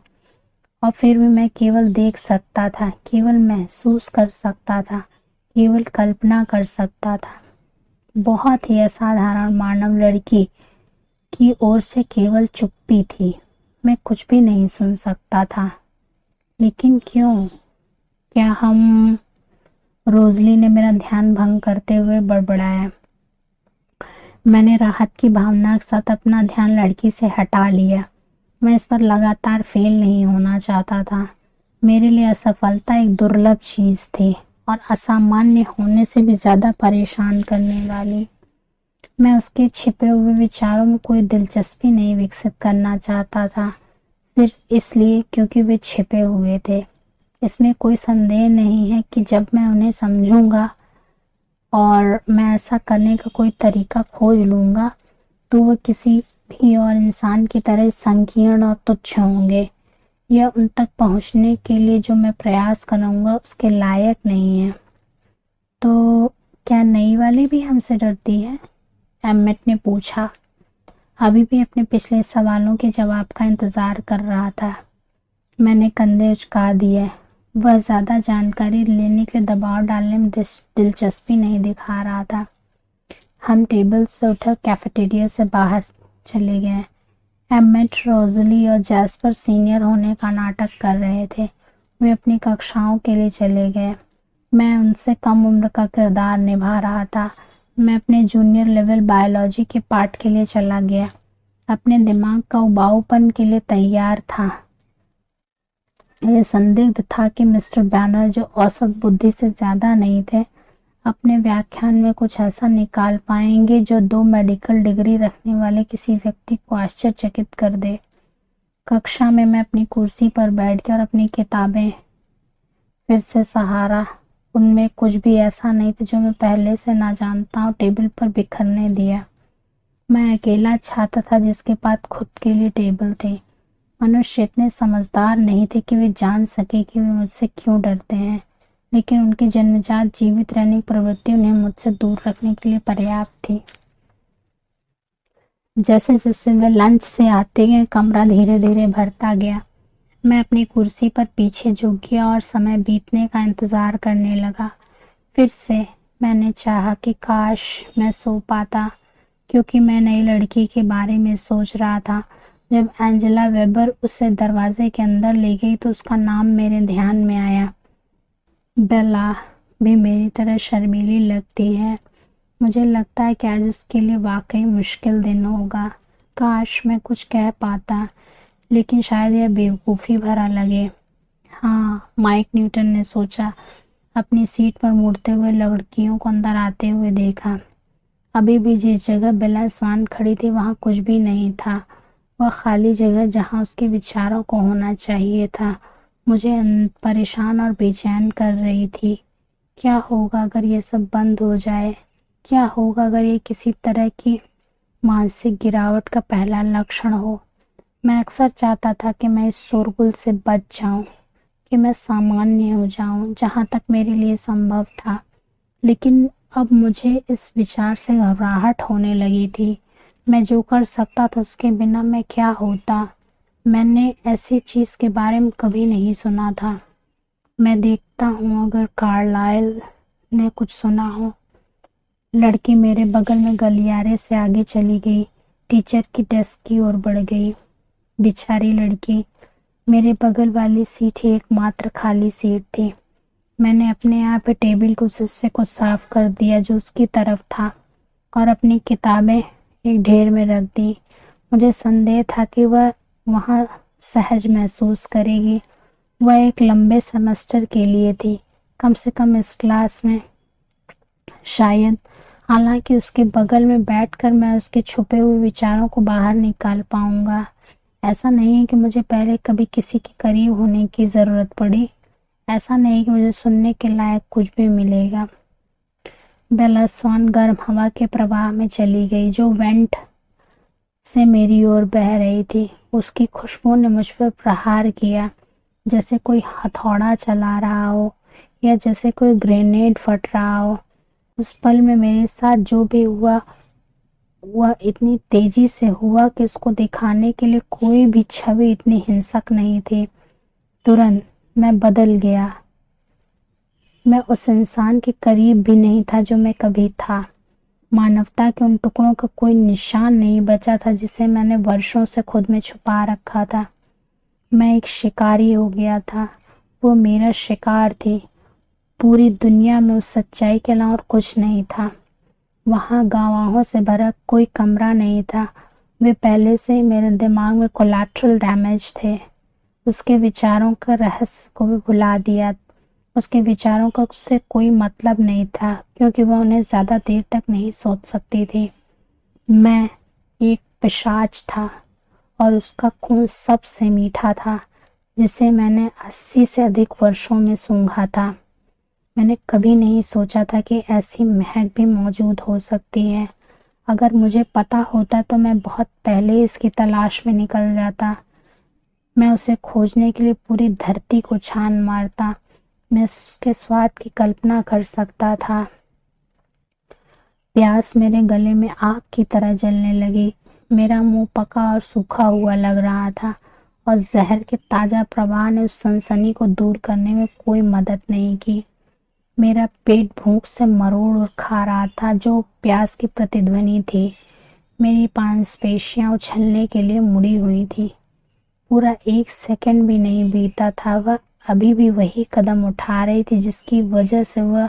और फिर भी मैं केवल देख सकता था, केवल महसूस कर सकता था, केवल कल्पना कर सकता था। बहुत ही असाधारण मानव लड़की की ओर से केवल चुप्पी थी। मैं कुछ भी नहीं सुन सकता था। लेकिन क्यों? क्या हम? रोजली ने मेरा ध्यान भंग करते हुए बड़बड़ाया। मैंने राहत की भावना के साथ अपना ध्यान लड़की से हटा लिया। मैं इस पर लगातार फेल नहीं होना चाहता था। मेरे लिए असफलता एक दुर्लभ चीज थी और असामान्य होने से भी ज्यादा परेशान करने वाली। मैं उसके छिपे हुए विचारों में कोई दिलचस्पी नहीं विकसित करना चाहता था, सिर्फ इसलिए क्योंकि वे छिपे हुए थे। इसमें कोई संदेह नहीं है कि जब मैं उन्हें समझूंगा और मैं ऐसा करने का कोई तरीका खोज लूंगा तो वह किसी भी और इंसान की तरह संकीर्ण और तुच्छ होंगे। यह उन तक पहुंचने के लिए जो मैं प्रयास करूंगा उसके लायक नहीं है। तो क्या नई वाली भी हमसे डरती है? एम्मेट ने पूछा, अभी भी अपने पिछले सवालों के जवाब का इंतजार कर रहा था। मैंने कंधे उचका दिए। वह ज्यादा जानकारी लेने के लिए दबाव डालने में दिलचस्पी नहीं दिखा रहा था। हम टेबल से उठकर कैफेटेरिया से बाहर चले गए। एम्मेट, रोजली और जैस्पर सीनियर होने का नाटक कर रहे थे। वे अपनी कक्षाओं के लिए चले गए। मैं उनसे कम उम्र का किरदार निभा रहा था। मैं अपने जूनियर लेवल बायोलॉजी के पाठ के लिए चला गया। अपने दिमाग का उबाऊपन के लिए तैयार था। यह संदिग्ध था कि मिस्टर बैनर, जो औसत बुद्धि से ज्यादा नहीं थे, अपने व्याख्यान में कुछ ऐसा निकाल पाएंगे जो 2 मेडिकल डिग्री रखने वाले किसी व्यक्ति को आश्चर्यचकित कर दे। कक्षा में मैं अपनी कुर्सी पर बैठकर अपनी किताबें फिर से सहारा। उनमें कुछ भी ऐसा नहीं था जो मैं पहले से ना जानता हूँ टेबल पर बिखरने दिया। मैं अकेला छात्र था जिसके पास खुद के लिए टेबल थे। मनुष्य इतने समझदार नहीं थे कि वे जान सके कि वे मुझसे क्यों डरते हैं, लेकिन उनकी जन्मजात जीवित रहने की प्रवृत्ति उन्हें मुझसे दूर रखने के लिए पर्याप्त थी। जैसे जैसे वे लंच से आते गए, कमरा धीरे धीरे भरता गया। मैं अपनी कुर्सी पर पीछे झुक गया और समय बीतने का इंतजार करने लगा। फिर से मैंने चाहा कि काश मैं सो पाता, क्योंकि मैं नई लड़की के बारे में सोच रहा था। जब एंजेला वेबर उसे दरवाजे के अंदर ले गई तो उसका नाम मेरे ध्यान में आया। बेला भी मेरी तरह शर्मीली लगती है। मुझे लगता है कि आज उसके लिए वाकई मुश्किल दिन होगा। काश मैं कुछ कह पाता, लेकिन शायद यह बेवकूफ़ी भरा लगे। हाँ, माइक न्यूटन ने सोचा। अपनी सीट पर मुड़ते हुए लड़कियों को अंदर आते हुए देखा। अभी भी जिस जगह बेला स्वान खड़ी थी वहां कुछ भी नहीं था। वह खाली जगह जहां उसके विचारों को होना चाहिए था मुझे परेशान और बेचैन कर रही थी। क्या होगा अगर यह सब बंद हो जाए? क्या होगा अगर ये किसी तरह की मानसिक गिरावट का पहला लक्षण हो? मैं अक्सर चाहता था कि मैं इस शोरगुल से बच जाऊं, कि मैं सामान्य हो जाऊं जहां तक मेरे लिए संभव था। लेकिन अब मुझे इस विचार से घबराहट होने लगी थी। मैं जो कर सकता था उसके बिना मैं क्या होता। मैंने ऐसी चीज के बारे में कभी नहीं सुना था। मैं देखता हूँ अगर कार्लाइल ने कुछ सुना हो। लड़की मेरे बगल में गलियारे से आगे चली गई, टीचर की डेस्क की ओर बढ़ गई। बेचारी लड़की। मेरे बगल वाली सीट ही एकमात्र खाली सीट थी। मैंने अपने आप ही टेबल के उस हिस्से को साफ कर दिया जो उसकी तरफ था और अपनी किताबें एक ढेर में रख दी। मुझे संदेह था कि वह वहाँ सहज महसूस करेगी। वह एक लंबे सेमेस्टर के लिए थी, कम से कम इस क्लास में, शायद। हालांकि उसके बगल में बैठकर मैं उसके छुपे हुए विचारों को बाहर निकाल पाऊंगा। ऐसा नहीं है कि मुझे पहले कभी किसी के करीब होने की जरूरत पड़ी। ऐसा नहीं कि मुझे सुनने के लायक कुछ भी मिलेगा। बेला स्वान गर्म हवा के प्रवाह में चली गई जो वेंट से मेरी ओर बह रही थी। उसकी खुशबू ने मुझ पर प्रहार किया, जैसे कोई हथौड़ा चला रहा हो या जैसे कोई ग्रेनेड फट रहा हो। उस पल में मेरे साथ जो भी हुआ वह इतनी तेजी से हुआ कि उसको दिखाने के लिए कोई भी छवि इतनी हिंसक नहीं थी। तुरंत मैं बदल गया। मैं उस इंसान के करीब भी नहीं था जो मैं कभी था। मानवता के उन टुकड़ों का कोई निशान नहीं बचा था जिसे मैंने वर्षों से खुद में छुपा रखा था। मैं एक शिकारी हो गया था। वो मेरा शिकार थी। पूरी दुनिया में उस सच्चाई के अलावा और कुछ नहीं था। वहाँ गवाहों से भरा कोई कमरा नहीं था। वे पहले से ही मेरे दिमाग में कोलैटरल डैमेज थे। उसके विचारों का रहस्य को भी भुला दिया। उसके विचारों का उससे कोई मतलब नहीं था क्योंकि वह उन्हें ज्यादा देर तक नहीं सोच सकती थी। मैं एक पिशाच था और उसका खून सबसे मीठा था जिसे मैंने 80 से अधिक वर्षों में सूंघा था। मैंने कभी नहीं सोचा था कि ऐसी महक भी मौजूद हो सकती है। अगर मुझे पता होता तो मैं बहुत पहले इसकी तलाश में निकल जाता। मैं उसे खोजने के लिए पूरी धरती को छान मारता। मैं उसके स्वाद की कल्पना कर सकता था। प्यास मेरे गले में आग की तरह जलने लगी। मेरा मुंह पका और सूखा हुआ लग रहा था और जहर के ताजा प्रवाह ने उस सनसनी को दूर करने में कोई मदद नहीं की। मेरा पेट भूख से मरोड़ और खा रहा था जो प्यास की प्रतिध्वनि थी। मेरी मांसपेशियां उछलने के लिए मुड़ी हुई थी। पूरा 1 सेकंड भी नहीं बीता था। वह अभी भी वही कदम उठा रही थी जिसकी वजह से वह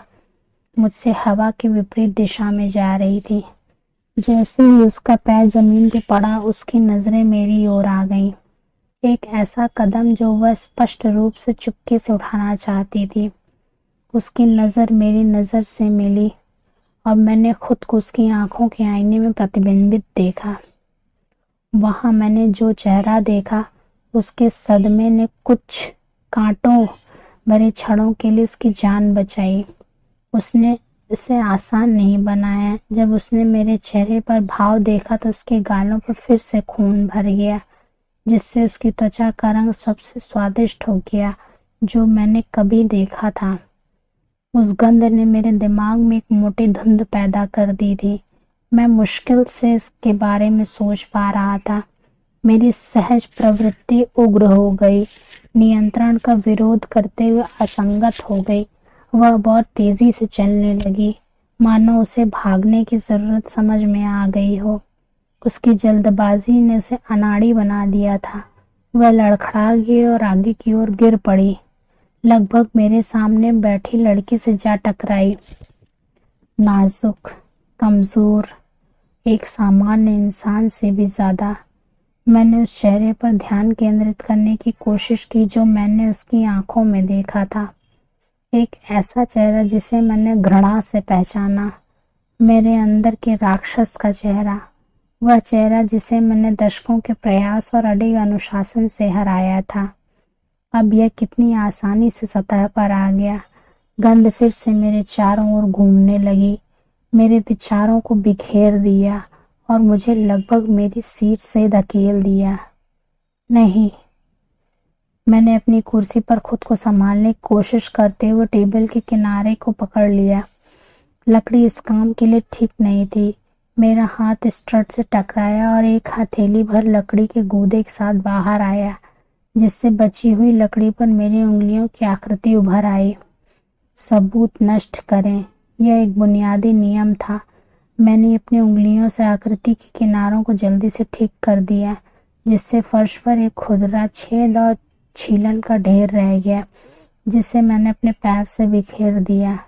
मुझसे हवा के विपरीत दिशा में जा रही थी। जैसे ही उसका पैर जमीन पे पड़ा उसकी नजरें मेरी ओर आ गईं। एक ऐसा कदम जो वह स्पष्ट रूप से चुपके से उठाना चाहती थी। उसकी नजर मेरी नजर से मिली और मैंने खुद को उसकी आंखों के आईने में प्रतिबिंबित देखा। वहां मैंने जो चेहरा देखा उसके सदमे ने कुछ कांटों भरे क्षणों के लिए उसकी जान बचाई। उसने इसे आसान नहीं बनाया। जब उसने मेरे चेहरे पर भाव देखा तो उसके गालों पर फिर से खून भर गया जिससे उसकी त्वचा का रंग सबसे स्वादिष्ट हो गया जो मैंने कभी देखा था। उस गंध ने मेरे दिमाग में एक मोटी धुंध पैदा कर दी थी। मैं मुश्किल से इसके बारे में सोच पा रहा था। मेरी सहज प्रवृत्ति उग्र हो गई, नियंत्रण का विरोध करते हुए असंगत हो गई। वह बहुत तेजी से चलने लगी, मानो उसे भागने की जरूरत समझ में आ गई हो। उसकी जल्दबाजी ने उसे अनाड़ी बना दिया था। वह लड़खड़ा गई और आगे की ओर गिर पड़ी, लगभग मेरे सामने बैठी लड़की से जा टकराई। नाजुक, कमजोर, एक सामान्य इंसान से भी ज्यादा। मैंने उस चेहरे पर ध्यान केंद्रित करने की कोशिश की जो मैंने उसकी आंखों में देखा था। एक ऐसा चेहरा जिसे मैंने घृणा से पहचाना, मेरे अंदर के राक्षस का चेहरा। वह चेहरा जिसे मैंने दशकों के प्रयास और अडिग अनुशासन से हराया था, अब यह कितनी आसानी से सतह पर आ गया। गंध फिर से मेरे चारों ओर घूमने लगी, मेरे विचारों को बिखेर दिया और मुझे लगभग मेरी सीट से धकेल दिया। नहीं, मैंने अपनी कुर्सी पर खुद को संभालने की कोशिश करते हुए टेबल के किनारे को पकड़ लिया। लकड़ी इस काम के लिए ठीक नहीं थी। मेरा हाथ स्टड से टकराया और एक हथेली भर लकड़ी के गूदे के साथ बाहर आया, जिससे बची हुई लकड़ी पर मेरी उंगलियों की आकृति उभर आई। सबूत नष्ट करें, यह एक बुनियादी नियम था। मैंने अपनी उंगलियों से आकृति के किनारों को जल्दी से ठीक कर दिया, जिससे फर्श पर एक खुरदरा छेद और छीलन का ढेर रह गया, जिसे मैंने अपने पैर से बिखेर दिया।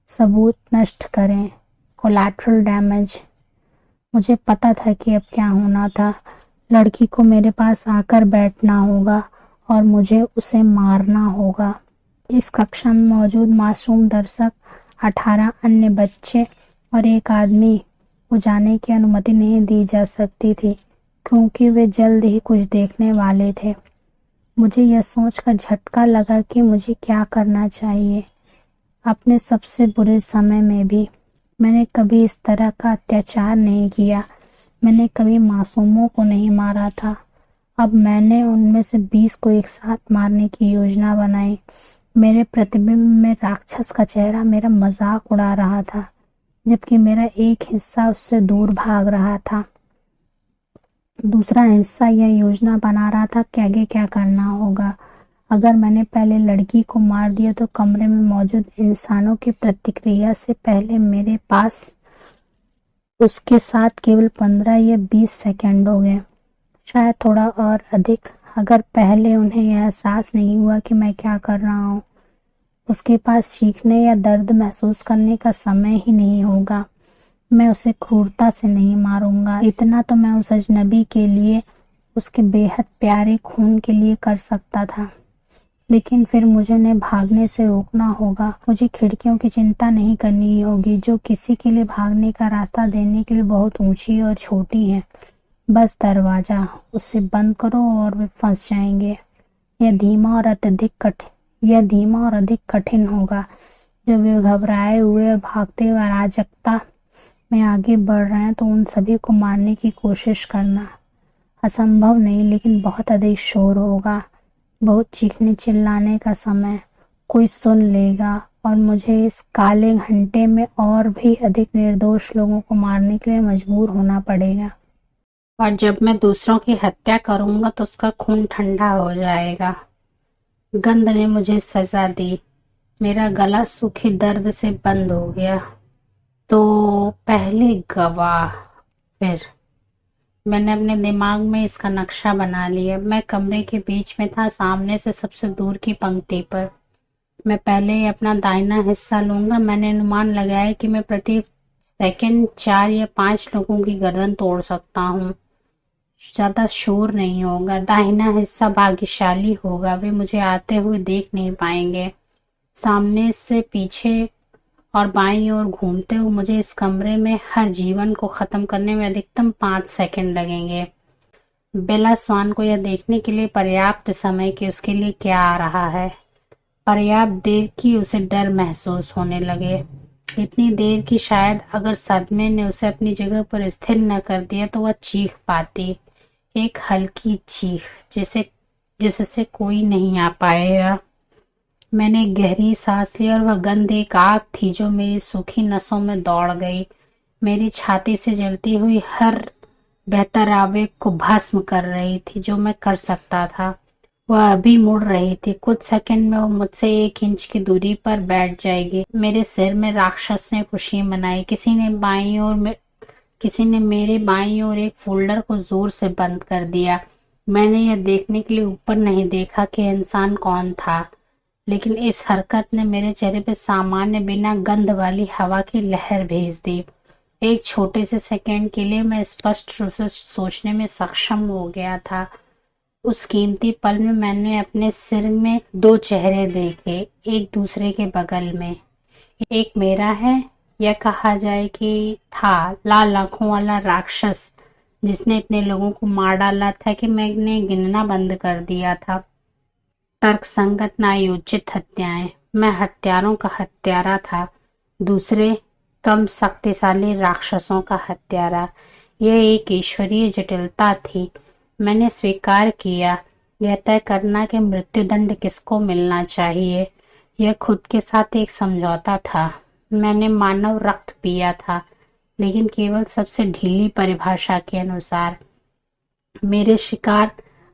सबूत नष्ट करें, कोलैटरल डैमेज। मुझे पता था कि अब क्या होना था। लड़की को मेरे पास आकर बैठना होगा और मुझे उसे मारना होगा। इस कक्षा में मौजूद मासूम दर्शक, 18 अन्य बच्चे और एक आदमी को जाने की अनुमति नहीं दी जा सकती थी, क्योंकि वे जल्द ही कुछ देखने वाले थे। मुझे यह सोचकर झटका लगा कि मुझे क्या करना चाहिए। अपने सबसे बुरे समय में भी मैंने कभी इस तरह का अत्याचार नहीं किया। मैंने कभी मासूमों को नहीं मारा था। अब मैंने उनमें से 20 को एक साथ मारने की योजना बनाई। मेरे प्रतिबिंब में राक्षस का चेहरा मेरा मजाक उड़ा रहा था, जबकि मेरा एक हिस्सा उससे दूर भाग रहा था। दूसरा हिस्सा यह योजना बना रहा था कि आगे क्या करना होगा। अगर मैंने पहले लड़की को मार दिया तो कमरे में मौजूद इंसानों की प्रतिक्रिया से पहले मेरे पास उसके साथ केवल 15 या 20 सेकंड हो गए, शायद थोड़ा और अधिक। अगर पहले उन्हें यह एहसास नहीं हुआ कि मैं क्या कर रहा हूँ, उसके पास चीखने या दर्द महसूस करने का समय ही नहीं होगा। मैं उसे क्रूरता से नहीं मारूंगा। इतना तो मैं उस अजनबी के लिए, उसके बेहद प्यारे खून के लिए कर सकता था, लेकिन फिर मुझे उन्हें भागने से रोकना होगा। मुझे खिड़कियों की चिंता नहीं करनी होगी, जो किसी के लिए भागने का रास्ता देने के लिए बहुत ऊंची और छोटी है। बस दरवाजा, उसे बंद करो और वे फंस जाएंगे। यह धीमा और अधिक कठिन होगा। जब वे घबराए हुए और भागते हुए अराजकता में आगे बढ़ रहे हैं तो उन सभी को मारने की कोशिश करना असंभव नहीं, लेकिन बहुत अधिक शोर होगा, बहुत चीखने चिल्लाने का समय। कोई सुन लेगा और मुझे इस काले घंटे में और भी अधिक निर्दोष लोगों को मारने के लिए मजबूर होना पड़ेगा। और जब मैं दूसरों की हत्या करूंगा तो उसका खून ठंडा हो जाएगा। गंध ने मुझे सजा दी। मेरा गला सूखे दर्द से बंद हो गया। तो पहले गवाह। फिर मैंने अपने दिमाग में इसका नक्शा बना लिया। मैं कमरे के बीच में था, सामने से सबसे दूर की पंक्ति पर। मैं पहले ही अपना दाहिना हिस्सा लूंगा। मैंने अनुमान लगाया कि मैं प्रति सेकंड 4 या 5 लोगों की गर्दन तोड़ सकता हूँ। ज्यादा शोर नहीं होगा। दाहिना हिस्सा भाग्यशाली होगा, वे मुझे आते हुए देख नहीं पाएंगे। सामने से पीछे और बाईं ओर घूमते हुए मुझे इस कमरे में हर जीवन को खत्म करने में अधिकतम 5 सेकंड लगेंगे। बेला स्वान को यह देखने के लिए पर्याप्त समय कि उसके लिए क्या आ रहा है। पर्याप्त देर की उसे डर महसूस होने लगे। इतनी देर की शायद अगर सदमे ने उसे अपनी जगह पर स्थिर न कर दिया तो वह चीख पाती, एक हल्की चीख जिससे कोई नहीं आ पाएगा। मैंने एक गहरी सांस ली और वह गंध एक आग थी जो मेरी सूखी नसों में दौड़ गई। मेरी छाती से जलती हुई हर बेहतर आवेग को भस्म कर रही थी जो मैं कर सकता था। वह अभी मुड़ रही थी। कुछ सेकंड में वो मुझसे 1 इंच की दूरी पर बैठ जाएगी। मेरे सिर में राक्षस ने खुशी मनाई। किसी ने मेरे बाईं ओर एक फोल्डर को जोर से बंद कर दिया। मैंने यह देखने के लिए ऊपर नहीं देखा कि इंसान कौन था, लेकिन इस हरकत ने मेरे चेहरे पर सामान्य बिना गंध वाली हवा की लहर भेज दी। एक छोटे से सेकंड के लिए मैं स्पष्ट रूप से सोचने में सक्षम हो गया था। उस कीमती पल में मैंने अपने सिर में 2 चेहरे देखे, एक दूसरे के बगल में। एक मेरा है, यह कहा जाए कि था, लाल आंखों वाला राक्षस जिसने इतने लोगों को मार डाला था कि मैंने गिनना बंद कर दिया था। तर्कसंगत नायोचित हत्याएं। मैं हत्यारों का हत्यारा था। दूसरे कम शक्तिशाली राक्षसों का हत्यारा। यह एक ईश्वरीय जटिलता थी। मैंने स्वीकार किया यह तय करना कि मृत्युदंड किसको मिलना चाहिए, यह खुद के साथ एक समझौता था। मैंने मानव रक्त पिया था, लेकिन केवल सबसे ढीली परिभाषा के अनुसार। मेरे शिकार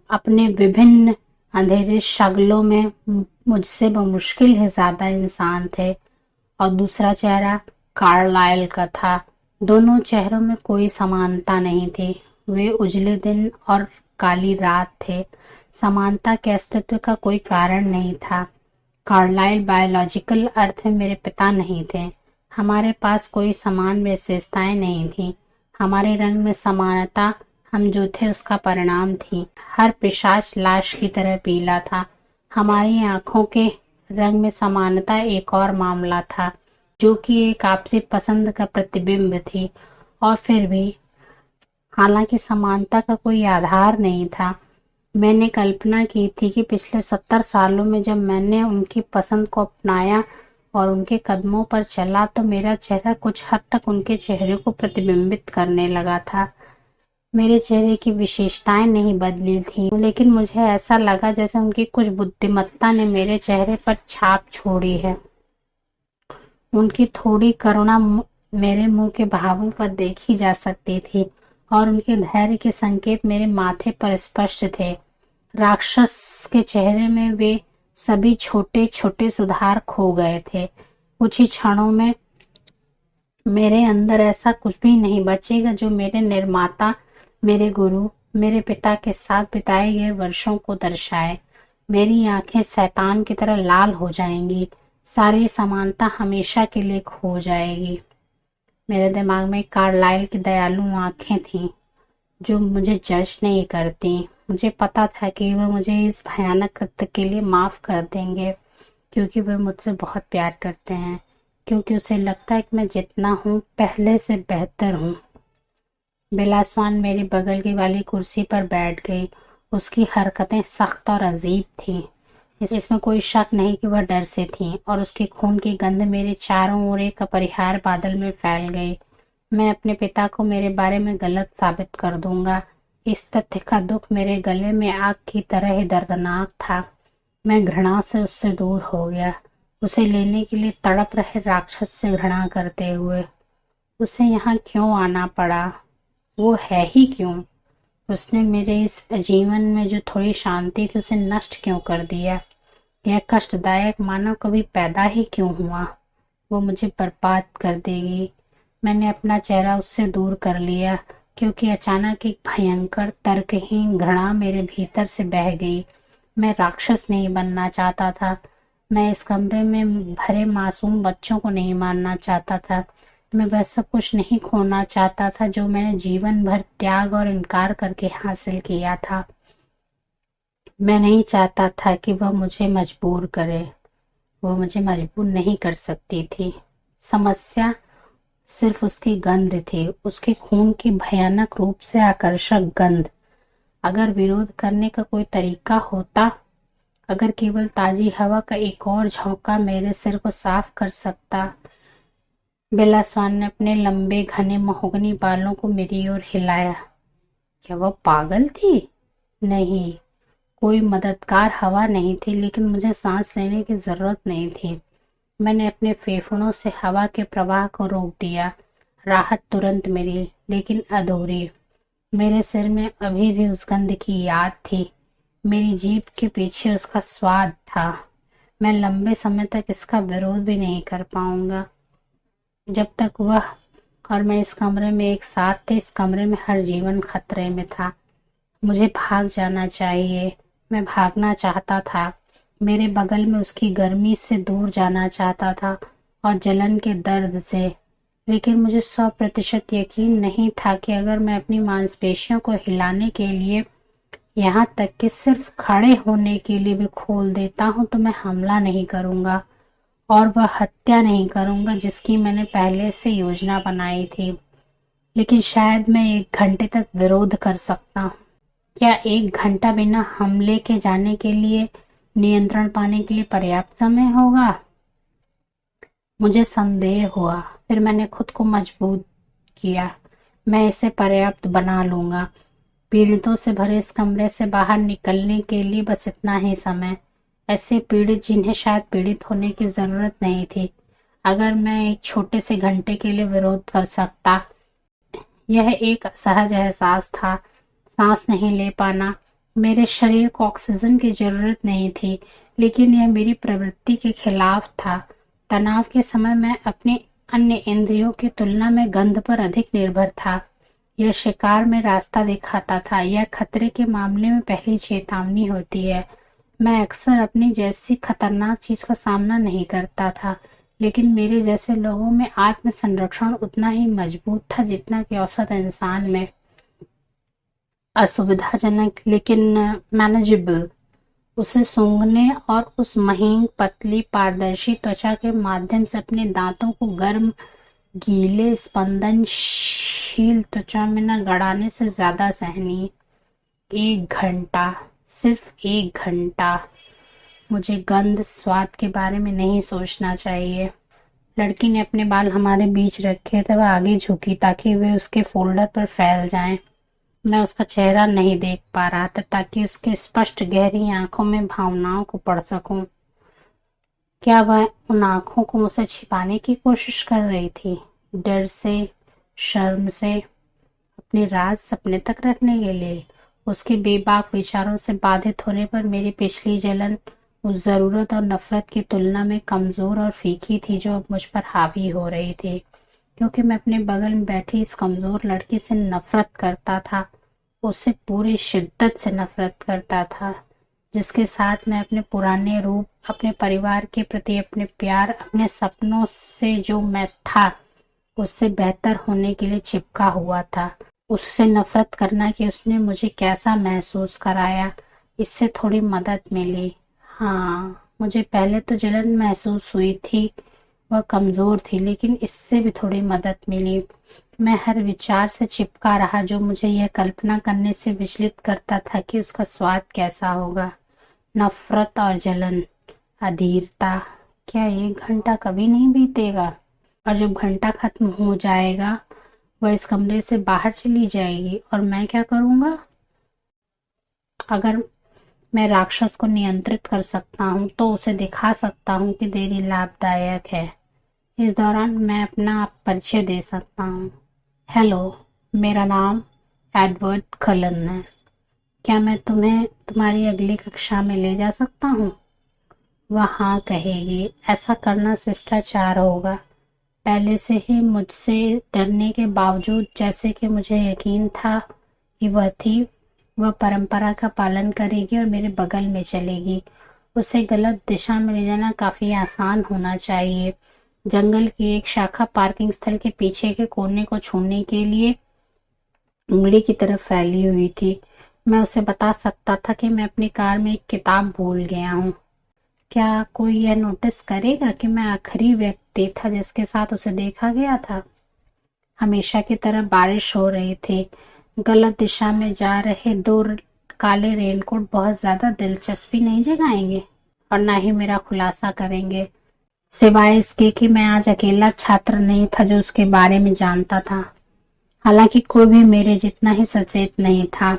अपने विभिन्न अंधेरे शगलों में मुझसे बमुश्किल ही ज्यादा इंसान थे, और दूसरा चेहरा कार्लाइल का था। दोनों चेहरों में कोई समानता नहीं थी, वे उजले दिन और काली रात थे। समानता के अस्तित्व का कोई कारण नहीं था। कार्लाइल बायोलॉजिकल अर्थ में मेरे पिता नहीं थे। हमारे पास कोई समान विशेषताएं नहीं थी। हमारे रंग में समानता हम जो थे उसका परिणाम थी। हर पिशाच लाश की तरह पीला था। हमारी आंखों के रंग में समानता एक और मामला था, जो कि एक आपसी पसंद का प्रतिबिंब थी। और फिर भी, हालांकि समानता का कोई आधार नहीं था, मैंने कल्पना की थी कि पिछले 70 सालों में जब मैंने उनकी पसंद को अपनाया और उनके कदमों पर चला, तो मेरा चेहरा कुछ हद तक उनके चेहरे को प्रतिबिंबित करने लगा था। मेरे चेहरे की विशेषताएं नहीं बदली थीं, लेकिन मुझे ऐसा लगा जैसे उनकी कुछ बुद्धिमत्ता ने मेरे चेहरे पर छाप छोड़ी है। उनकी थोड़ी करुणा मेरे मुंह के भावों पर देखी जा सकती थी, और उनके धैर्य के संकेत मेरे माथे पर स्पष्ट थे। राक्षस के चेहरे में वे सभी छोटे छोटे सुधार खो गए थे। कुछ ही क्षणों में मेरे अंदर ऐसा कुछ भी नहीं बचेगा जो मेरे निर्माता, मेरे गुरु, मेरे पिता के साथ बिताए गए वर्षों को दर्शाए। मेरी आंखें शैतान की तरह लाल हो जाएंगी। सारी समानता हमेशा के लिए खो जाएगी। मेरे दिमाग में कार्लाइल की दयालु आंखें थीं, जो मुझे जज नहीं करती। मुझे पता था कि वह मुझे इस भयानक कृत्य के लिए माफ कर देंगे, क्योंकि वे मुझसे बहुत प्यार करते हैं, क्योंकि उसे लगता है कि मैं जितना हूँ पहले से बेहतर हूँ। बिलासवान मेरी बगल की वाली कुर्सी पर बैठ गई। उसकी हरकतें सख्त और अजीब थीं। इसमें कोई शक नहीं कि वह डर से थी, और उसके खून की गंध मेरे चारों ओर एक अपरिहार्य बादल में फैल गई। मैं अपने पिता को मेरे बारे में गलत साबित कर दूंगा। इस तथ्य का दुख मेरे गले में आग की तरह ही दर्दनाक था। मैं घृणा से उससे दूर हो गया, उसे लेने के लिए तड़प रहे राक्षस से घृणा करते हुए। उसे यहाँ क्यों आना पड़ा? वो है ही क्यों? उसने मेरे इस जीवन में जो थोड़ी शांति थी उसे नष्ट क्यों कर दिया? यह कष्टदायक मानव कभी पैदा ही क्यों हुआ? वो मुझे बर्बाद कर देगी। मैंने अपना चेहरा उससे दूर कर लिया, क्योंकि अचानक एक भयंकर तर्कहीन घृणा मेरे भीतर से बह गई। मैं राक्षस नहीं बनना चाहता था। मैं इस कमरे में भरे मासूम बच्चों को नहीं मारना चाहता था। मैं वह सब कुछ नहीं खोना चाहता था जो मैंने जीवन भर त्याग और इनकार करके हासिल किया था। मैं नहीं चाहता था कि वह मुझे मजबूर करे। वो मुझे मजबूर नहीं कर सकती थी। समस्या सिर्फ उसकी गंध थी, उसके खून की भयानक रूप से आकर्षक गंध। अगर विरोध करने का कोई तरीका होता, अगर केवल ताजी हवा का एक और झोंका मेरे सिर को साफ कर सकता। बिलासवान ने अपने लंबे घने महोगनी बालों को मेरी ओर हिलाया। क्या वह पागल थी? नहीं, कोई मददगार हवा नहीं थी, लेकिन मुझे सांस लेने की जरूरत नहीं थी। मैंने अपने फेफड़ों से हवा के प्रवाह को रोक दिया। राहत तुरंत मिली, लेकिन अधूरी। मेरे सिर में अभी भी उस गंध की याद थी। मेरी जीभ के पीछे उसका स्वाद था। मैं लंबे समय तक इसका विरोध भी नहीं कर पाऊंगा। जब तक वह और मैं इस कमरे में एक साथ थे, इस कमरे में हर जीवन खतरे में था। मुझे भाग जाना चाहिए। मैं भागना चाहता था। मेरे बगल में उसकी गर्मी से दूर जाना चाहता था, और जलन के दर्द से। लेकिन मुझे 100% यकीन नहीं था कि अगर मैं अपनी मांसपेशियों को हिलाने के लिए, यहाँ तक कि सिर्फ खड़े होने के लिए भी खोल देता हूँ, तो मैं हमला नहीं करूँगा, और वह हत्या नहीं करूँगा जिसकी मैंने पहले से योजना बनाई थी। लेकिन शायद मैं 1 घंटे तक विरोध कर सकता हूँ। क्या 1 घंटा बिना हमले के जाने के लिए, नियंत्रण पाने के लिए पर्याप्त समय होगा? मुझे संदेह हुआ। फिर मैंने खुद को मजबूत किया। मैं इसे पर्याप्त बना लूंगा। पीड़ितों से भरे इस कमरे से बाहर निकलने के लिए बस इतना ही समय। ऐसे पीड़ित जिन्हें शायद पीड़ित होने की जरूरत नहीं थी। अगर मैं एक छोटे से घंटे के लिए विरोध कर सकता। यह एक असहज एहसास था, सांस नहीं ले पाना। मेरे शरीर को ऑक्सीजन की जरूरत नहीं थी, लेकिन यह मेरी प्रवृत्ति के खिलाफ था। तनाव के समय मैं अपने अन्य इंद्रियों की तुलना में गंध पर अधिक निर्भर था। यह शिकार में रास्ता दिखाता था, यह खतरे के मामले में पहली चेतावनी होती है। मैं अक्सर अपनी जैसी खतरनाक चीज का सामना नहीं करता था, लेकिन मेरे जैसे लोगों में आत्म संरक्षण उतना ही मजबूत था जितना कि औसत इंसान में। असुविधाजनक लेकिन मैनेजेबल। उसे सूंघने और उस महीन पतली पारदर्शी त्वचा के माध्यम से अपने दांतों को गर्म गीले स्पंदनशील त्वचा में न गड़ाने से ज्यादा सहनीय। 1 घंटा, सिर्फ 1 घंटा। मुझे गंध स्वाद के बारे में नहीं सोचना चाहिए। लड़की ने अपने बाल हमारे बीच रखे थे। वह आगे झुकी ताकि वे उसके फोल्डर पर फैल जाएं। मैं उसका चेहरा नहीं देख पा रहा था ताकि उसके स्पष्ट गहरी आंखों में भावनाओं को पढ़ सकूं। क्या वह उन आंखों को मुझसे छिपाने की कोशिश कर रही थी, डर से, शर्म से, अपने राज सपने तक रखने के लिए? उसके बेबाक विचारों से बाधित होने पर मेरी पिछली जलन उस जरूरत और नफरत की तुलना में कमजोर और फीकी थी जो अब मुझ पर हावी हो रही थी, क्योंकि मैं अपने बगल में बैठी इस कमजोर लड़की से नफरत करता था। उससे पूरी शिद्दत से नफरत करता था, जिसके साथ मैं अपने पुराने रूप, अपने परिवार के प्रति अपने प्यार, अपने सपनों से जो मैं था उससे बेहतर होने के लिए चिपका हुआ था। उससे नफरत करना कि उसने मुझे कैसा महसूस कराया, इससे थोड़ी मदद मिली। हाँ, मुझे पहले तो जलन महसूस हुई थी, वह कमजोर थी, लेकिन इससे भी थोड़ी मदद मिली। मैं हर विचार से चिपका रहा जो मुझे यह कल्पना करने से विचलित करता था कि उसका स्वाद कैसा होगा। नफरत और जलन, अधीरता। क्या 1 घंटा कभी नहीं बीतेगा? और जब घंटा खत्म हो जाएगा वह इस कमरे से बाहर चली जाएगी और मैं क्या करूंगा? अगर मैं राक्षस को नियंत्रित कर सकता हूँ तो उसे दिखा सकता हूँ कि देरी लाभदायक है। इस दौरान मैं अपना परिचय दे सकता हूँ। हेलो, मेरा नाम एडवर्ड कलन है। क्या मैं तुम्हें तुम्हारी अगली कक्षा में ले जा सकता हूँ? वह हाँ कहेगी। ऐसा करना शिष्टाचार होगा। पहले से ही मुझसे डरने के बावजूद, जैसे कि मुझे यकीन था कि वह थी, वह परंपरा का पालन करेगी और मेरे बगल में चलेगी। उसे गलत दिशा में ले जाना काफी आसान होना चाहिए। जंगल की एक शाखा पार्किंग स्थल के पीछे के कोने को छूने के लिए उंगली की तरफ फैली हुई थी। मैं उसे बता सकता था कि मैं अपनी कार में एक किताब भूल गया हूँ। क्या कोई यह नोटिस करेगा कि मैं आखिरी व्यक्ति था जिसके साथ उसे देखा गया था? हमेशा की तरह बारिश हो रही थी। गलत दिशा में जा रहे 2 काले रेनकोट बहुत ज्यादा दिलचस्पी नहीं जगाएंगे और ना ही मेरा खुलासा करेंगे, सिवाय इसके कि मैं आज अकेला छात्र नहीं था जो उसके बारे में जानता था। हालांकि कोई भी मेरे जितना ही सचेत नहीं था।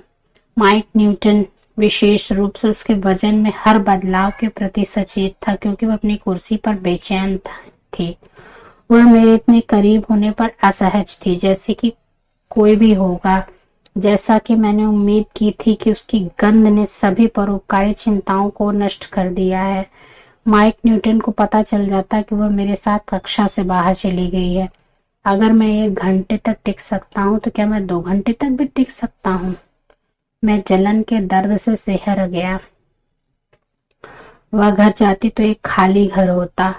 माइक न्यूटन विशेष रूप से उसके वजन में हर बदलाव के प्रति सचेत था, क्योंकि वह अपनी कुर्सी पर बेचैन थी। वह मेरे इतने करीब होने पर असहज थी, जैसे कि कोई भी होगा। जैसा कि मैंने उम्मीद की थी कि उसकी गंध ने सभी परोपकारी चिंताओं को नष्ट कर दिया है। माइक न्यूटन को पता चल जाता कि वह मेरे साथ कक्षा से बाहर चली गई है। अगर मैं 1 घंटे तक टिक सकता हूँ तो क्या मैं 2 घंटे तक भी टिक सकता हूँ? मैं जलन के दर्द से सिहर गया। वह घर जाती तो एक खाली घर होता।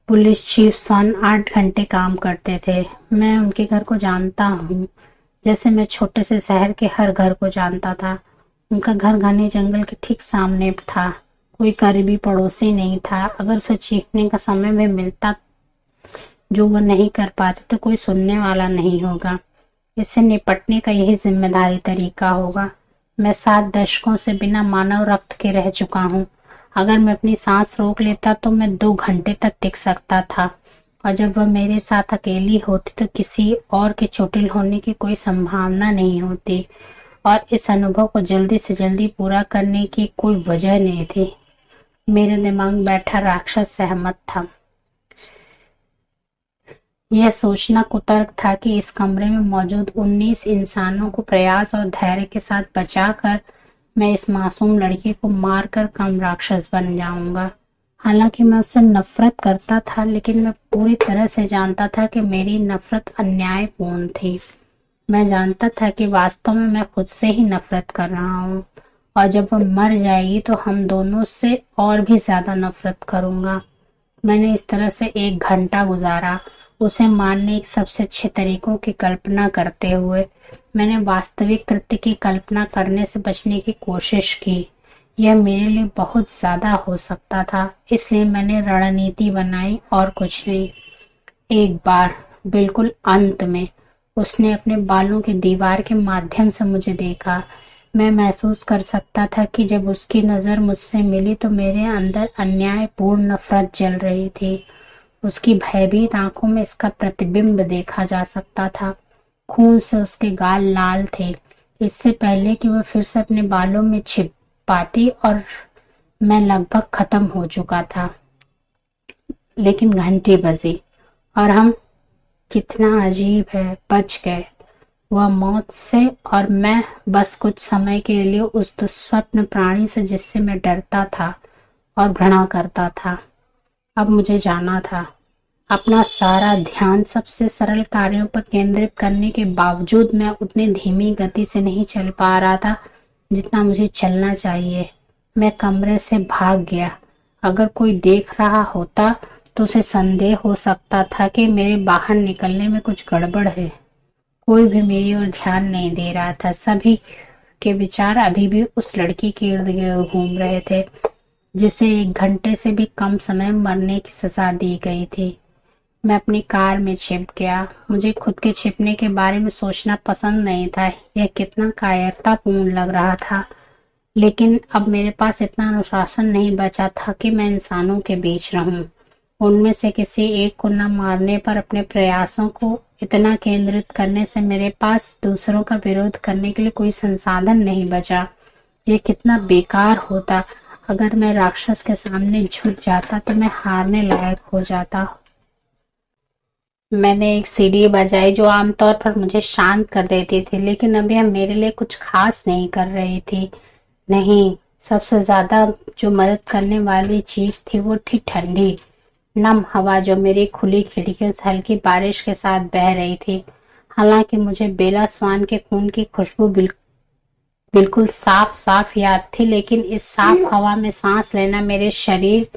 पुलिस चीफ सन 8 घंटे काम करते थे। मैं उनके घर को जानता हूँ, जैसे मैं छोटे से शहर के हर घर को जानता था। उनका घर घने जंगल के ठीक सामने था। कोई करीबी पड़ोसी नहीं था। अगर उसे चीखने का समय भी मिलता जो वह नहीं कर पाते तो कोई सुनने वाला नहीं होगा। इससे निपटने का यही जिम्मेदारी तरीका होगा। मैं 7 दशकों से बिना मानव रक्त के रह चुका हूँ। अगर मैं अपनी सांस रोक लेता तो मैं 2 घंटे तक टिक सकता था, और जब वह मेरे साथ अकेली होती तो किसी और के चोटिल होने की कोई संभावना नहीं होती। और इस अनुभव को जल्दी से जल्दी पूरा करने की कोई वजह नहीं थी। मेरे दिमाग में बैठा राक्षस सहमत था। यह सोचना कुतर्क था कि इस कमरे में मौजूद 19 इंसानों को प्रयास और धैर्य के साथ बचाकर मैं इस मासूम लड़की को मारकर कम राक्षस बन जाऊंगा। हालांकि मैं उससे नफरत करता था, लेकिन मैं पूरी तरह से जानता था कि मेरी नफरत अन्यायपूर्ण थी। मैं जानता था कि वास्तव में मैं खुद से ही नफरत कर रहा हूँ, और जब वह मर जाएगी तो हम दोनों से और भी ज्यादा नफरत करूंगा। मैंने इस तरह से 1 घंटा गुजारा, उसे मारने के सबसे अच्छे तरीकों की कल्पना करते हुए। मैंने वास्तविक कृत्य की कल्पना करने से बचने की कोशिश की। यह मेरे लिए बहुत ज्यादा हो सकता था, इसलिए मैंने रणनीति बनाई और कुछ नहीं। एक बार बिल्कुल अंत में उसने अपने बालों की दीवार के माध्यम से मुझे देखा। मैं महसूस कर सकता था कि जब उसकी नजर मुझसे मिली तो मेरे अंदर अन्यायपूर्ण नफरत जल रही थी। उसकी भयभीत आंखों में इसका प्रतिबिंब देखा जा सकता था। खून से उसके गाल लाल थे, इससे पहले कि वह फिर से अपने बालों में छिप पाती, और मैं लगभग खत्म हो चुका था। लेकिन घंटी बजी और हम, कितना अजीब है, बच गए वह मौत से, और मैं बस कुछ समय के लिए उस दुस्वप्न प्राणी से जिससे मैं डरता था और घृणा करता था। अब मुझे जाना था। अपना सारा ध्यान सबसे सरल कार्यों पर केंद्रित करने के बावजूद मैं उतनी धीमी गति से नहीं चल पा रहा था जितना मुझे चलना चाहिए। मैं कमरे से भाग गया। अगर कोई देख रहा होता तो उसे संदेह हो सकता था कि मेरे बाहर निकलने में कुछ गड़बड़ है। कोई भी मेरी ओर ध्यान नहीं दे रहा था। सभी के विचार अभी भी उस लड़की के इर्द गिर्द घूम रहे थे जिसे 1 घंटे से भी कम समय मरने की सजा दी गई थी। मैं अपनी कार में छिप गया। मुझे खुद के छिपने के बारे में सोचना पसंद नहीं था। यह कितना कायरतापूर्ण लग रहा था, लेकिन अब मेरे पास इतना अनुशासन नहीं बचा था कि मैं इंसानों के बीच रहूं। उनमें से किसी एक को न मारने पर अपने प्रयासों को इतना केंद्रित करने से मेरे पास दूसरों का विरोध करने के लिए कोई संसाधन नहीं बचा। यह कितना बेकार होता। अगर मैं राक्षस के सामने झुक जाता तो मैं हारने लायक हो जाता। मैंने एक सीढ़ी बजाई जो आमतौर पर मुझे शांत कर देती थी, लेकिन अब यह मेरे लिए कुछ खास नहीं कर रही थी। नहीं, सबसे ज्यादा जो मदद करने वाली चीज थी वो थी ठंडी नम हवा जो मेरी खुली खिड़कियों से हल्की बारिश के साथ बह रही थी। हालांकि मुझे बेला स्वान के खून की खुशबू बिल्कुल साफ साफ याद थी, लेकिन इस साफ हवा में सांस लेना मेरे शरीर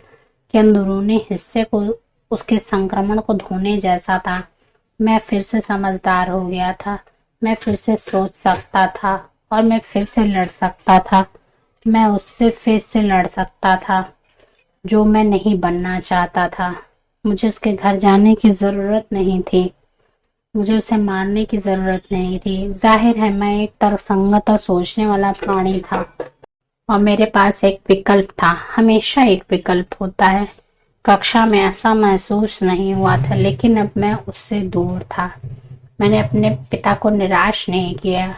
के अंदरूनी हिस्से को, उसके संक्रमण को धोने जैसा था। मैं फिर से समझदार हो गया था। मैं फिर से सोच सकता था और मैं फिर से लड़ सकता था। मैं उससे फिर से लड़ सकता था जो मैं नहीं बनना चाहता था। मुझे उसके घर जाने की जरूरत नहीं थी। मुझे उसे मारने की जरूरत नहीं थी। जाहिर है मैं एक तर्कसंगत और सोचने वाला प्राणी था और मेरे पास एक विकल्प था। हमेशा एक विकल्प होता है। कक्षा में ऐसा महसूस नहीं हुआ था, लेकिन अब मैं उससे दूर था। मैंने अपने पिता को निराश नहीं किया।